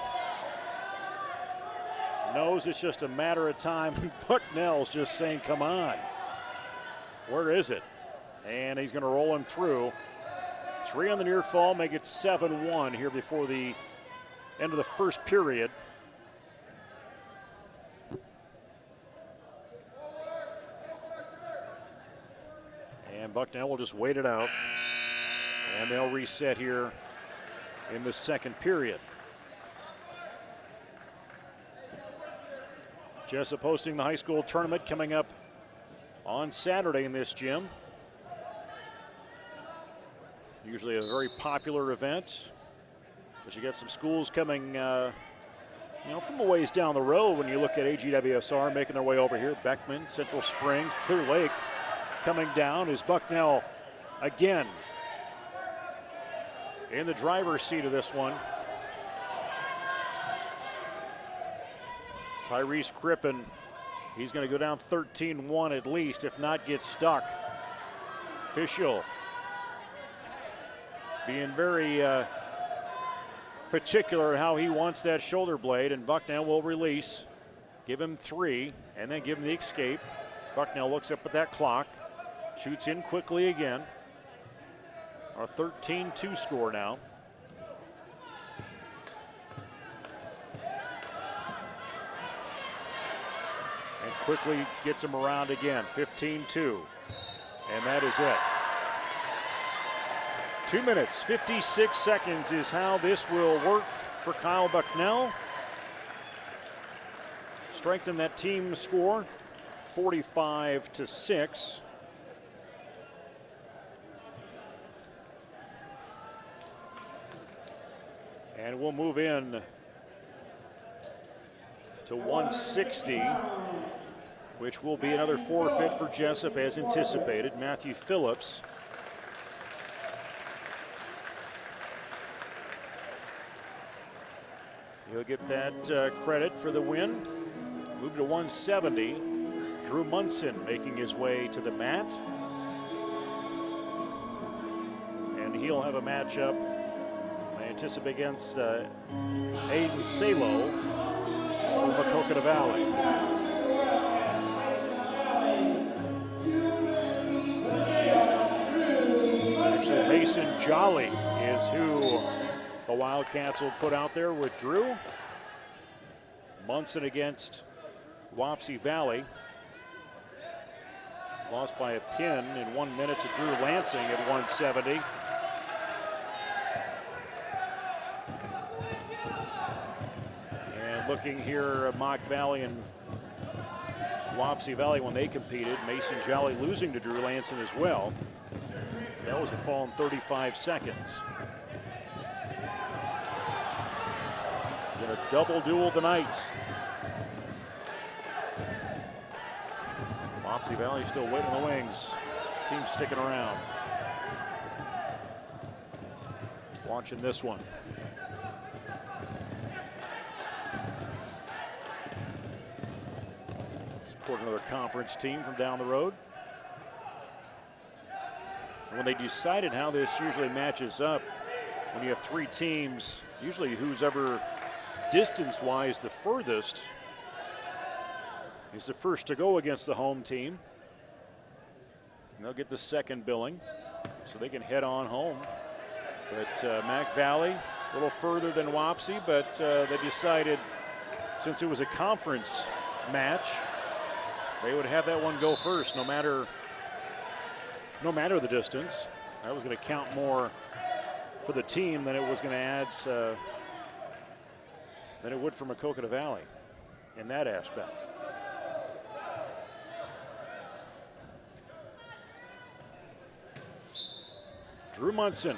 knows it's just a matter of time. Bucknell's just saying, come on. Where is it? And he's going to roll him through. 3 on the near fall, make it 7-1 here before the end of the first period. And Bucknell will just wait it out. And they'll reset here in the second period. Jesup hosting the high school tournament coming up on Saturday in this gym. Usually a very popular event, but you got some schools coming, from a ways down the road when you look at AGWSR making their way over here. Beckman, Central Springs, Clear Lake coming down. Is Bucknell again in the driver's seat of this one. Tyrese Crippen, he's going to go down 13-1 at least, if not get stuck. Official being very particular in how he wants that shoulder blade, and Bucknell will release. Give him 3, and then give him the escape. Bucknell looks up at that clock, shoots in quickly again. A 13-2 score now. And quickly gets him around again, 15-2. And that is it. 2 minutes, 56 seconds is how this will work for Kyle Bucknell. Strengthen that team score, 45-6. And we'll move in to 160, which will be another forfeit for Jesup as anticipated. Matthew Phillips he'll get that credit for the win. Move to 170. Drew Munson making his way to the mat. And he'll have a matchup, I anticipate, against Aiden Salo from Maquoketa Valley. Actually, Mason Jolly is who the Wildcats will put out there with Drew. Munson against Wapsie Valley. Lost by a pin in 1 minute to Drew Lansing at 170. And looking here at Mock Valley and Wapsie Valley when they competed, Mason Jolly losing to Drew Lansing as well. That was a fall in 35 seconds. Got a double duel tonight. Wapsie Valley still waiting in the wings. Team sticking around. Watching this one. Support another conference team from down the road. When they decided how this usually matches up, when you have three teams, usually who's ever distance-wise the furthest is the first to go against the home team. And they'll get the second billing, so they can head on home. But Mac Valley, a little further than Wapsie, but they decided since it was a conference match, they would have that one go first, no matter the distance. That was going to count more for the team than it was going to add than it would for Maquoketa Valley in that aspect. Drew Munson,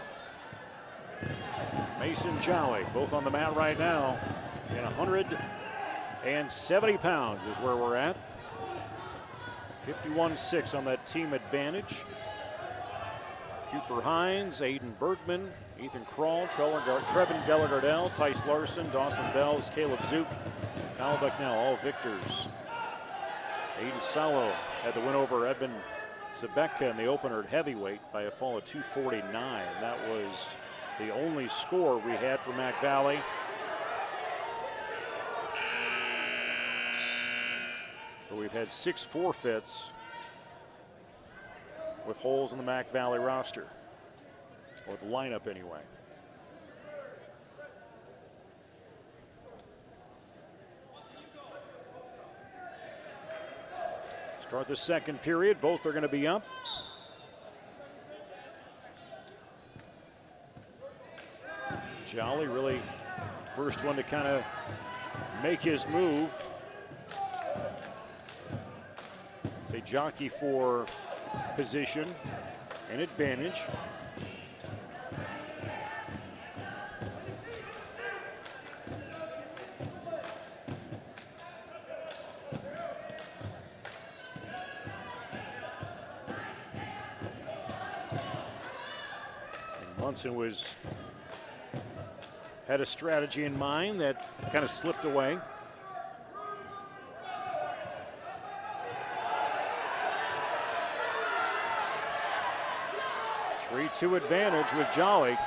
Mason Jolly, both on the mat right now. And 170 pounds is where we're at. 51-6 on that team advantage. Cooper Hines, Aiden Bergman, Ethan Kroll, Trevin Delagardelle, Tice Larson, Dawson Bells, Caleb Zook, Kyle Bucknell, all victors. Aiden Salo had the win over Edmund Zabeka in the opener at heavyweight by a fall of 249. That was the only score we had for Mac Valley. But we've had 6 forfeits with holes in the Mac Valley roster, or the lineup anyway. Start the second period, both are going to be up. Jolly really first one to kind of make his move. It's a jockey for position and advantage. And Munson had a strategy in mind that kind of slipped away. 3-2 advantage with Jolly.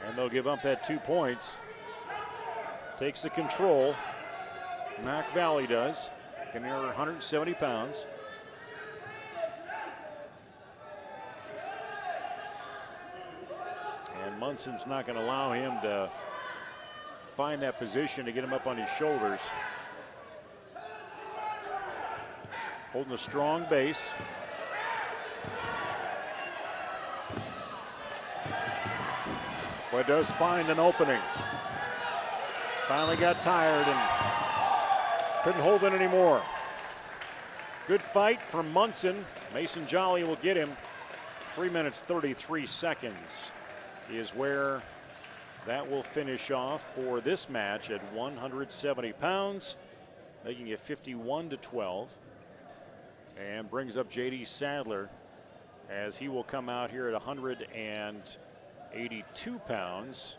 And they'll give up that 2 points. Takes the control. Mac Valley does. Can near 170 pounds. And Munson's not going to allow him to find that position to get him up on his shoulders. Holding a strong base. But does find an opening. Finally got tired and couldn't hold it anymore. Good fight from Munson. Mason Jolly will get him. 3 minutes 33 seconds is where that will finish off for this match at 170 pounds, making it 51-12, and brings up J.D. Sadler as he will come out here at 182 pounds.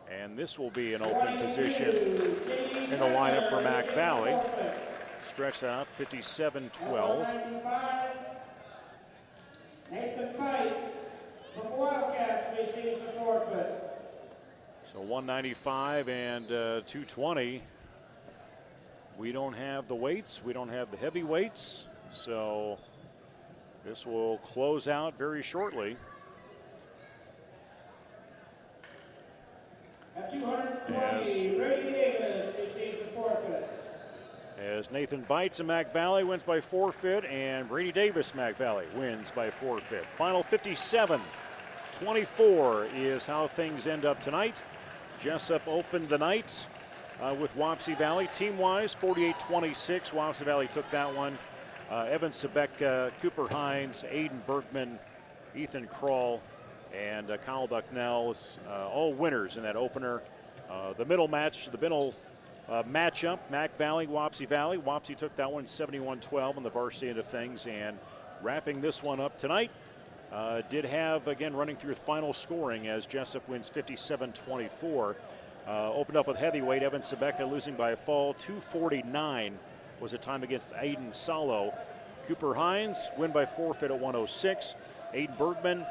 And this will be an open position in the lineup for Mac Valley. Stretch that out, 57-12. Nathan Pike from Wildcats receives the forfeit. So 195 and 220. We don't have the weights. We don't have the heavyweights. So this will close out very shortly. At 220, Brady Davis receives the forfeit. As Nathan Bites of Mac Valley wins by forfeit, and Brady Davis Mac Valley wins by forfeit. Final 57-24 is how things end up tonight. Jesup opened the night with Wapsie Valley. Team-wise, 48-26. Wapsie Valley took that one. Evan Sebeka, Cooper Hines, Aiden Bergman, Ethan Kroll, and Kyle Bucknell, all winners in that opener. The middle matchup, Mac Valley, Wapsie Valley. Wapsie took that one 71-12 on the varsity end of things. And wrapping this one up tonight, did have, again, running through final scoring as Jesup wins 57-24. Opened up with heavyweight, Evan Sebeka losing by a fall. 2:49 was a time against Aiden Salo. Cooper Hines win by forfeit at 1:06. Aiden Bergman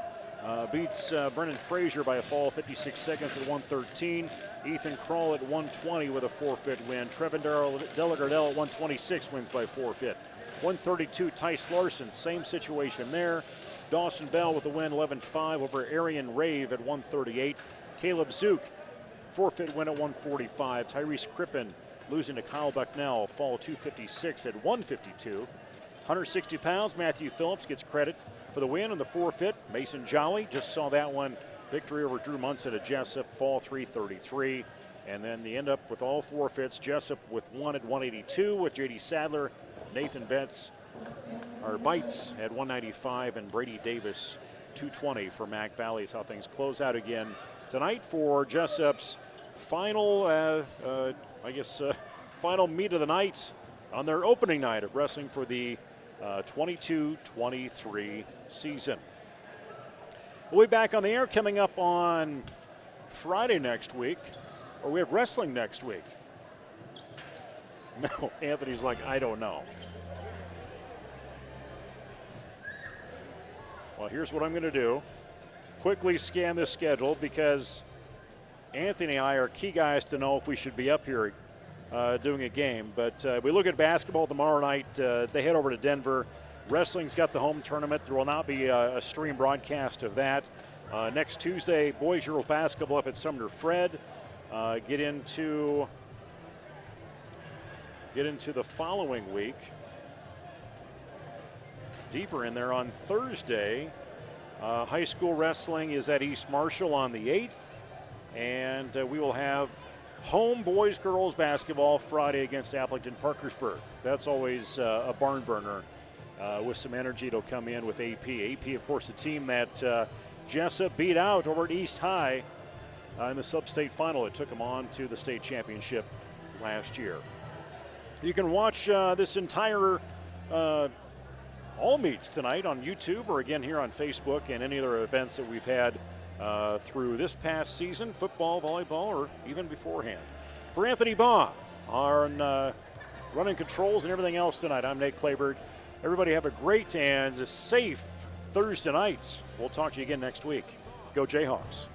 beats Brennan Frazier by a fall, 56 seconds at 1:13. Ethan Kroll at 1:20 with a forfeit win. Trevin Delagardelle at 1:26 wins by forfeit. 1:32, Tice Larson, same situation there. Dawson Bell with the win, 11-5 over Arian Rave at 1:38. Caleb Zook, forfeit win at 1:45. Tyrese Crippen losing to Kyle Bucknell, fall 2:56 at 1:52. 160 pounds, Matthew Phillips gets credit for the win on the forfeit. Mason Jolly just saw that one. Victory over Drew Munson at Jesup, fall 3:33. And then they end up with all forfeits. Jesup with one at 182 with J.D. Sadler. Nathan Bites at 195, and Brady Davis 220 for Mac Valley is how things close out again tonight for Jesup's final, final meet of the night on their opening night of wrestling for the 22-23 season. We'll be back on the air coming up on Friday next week, or we have wrestling next week. No, Anthony's like, I don't know. Well, here's what I'm going to do. Quickly scan the schedule because Anthony and I are key guys to know if we should be up here doing a game. But we look at basketball tomorrow night. They head over to Denver. Wrestling's got the home tournament. There will not be a stream broadcast of that. Next Tuesday, boys girls basketball up at Sumner Fred. Get into the following week. Deeper in there on Thursday. High school wrestling is at East Marshall on the 8th. And we will have home boys girls basketball Friday against Appleton Parkersburg. That's always a barn burner with some energy. It'll come in with AP. AP, of course, the team that Jesup beat out over at East High in the sub-state final. It took them on to the state championship last year. You can watch this entire all meets tonight on YouTube or again here on Facebook and any other events that we've had through this past season, football, volleyball, or even beforehand. For Anthony Baugh on running controls and everything else tonight, I'm Nate Clayberg. Everybody have a great and safe Thursday night. We'll talk to you again next week. Go Jayhawks.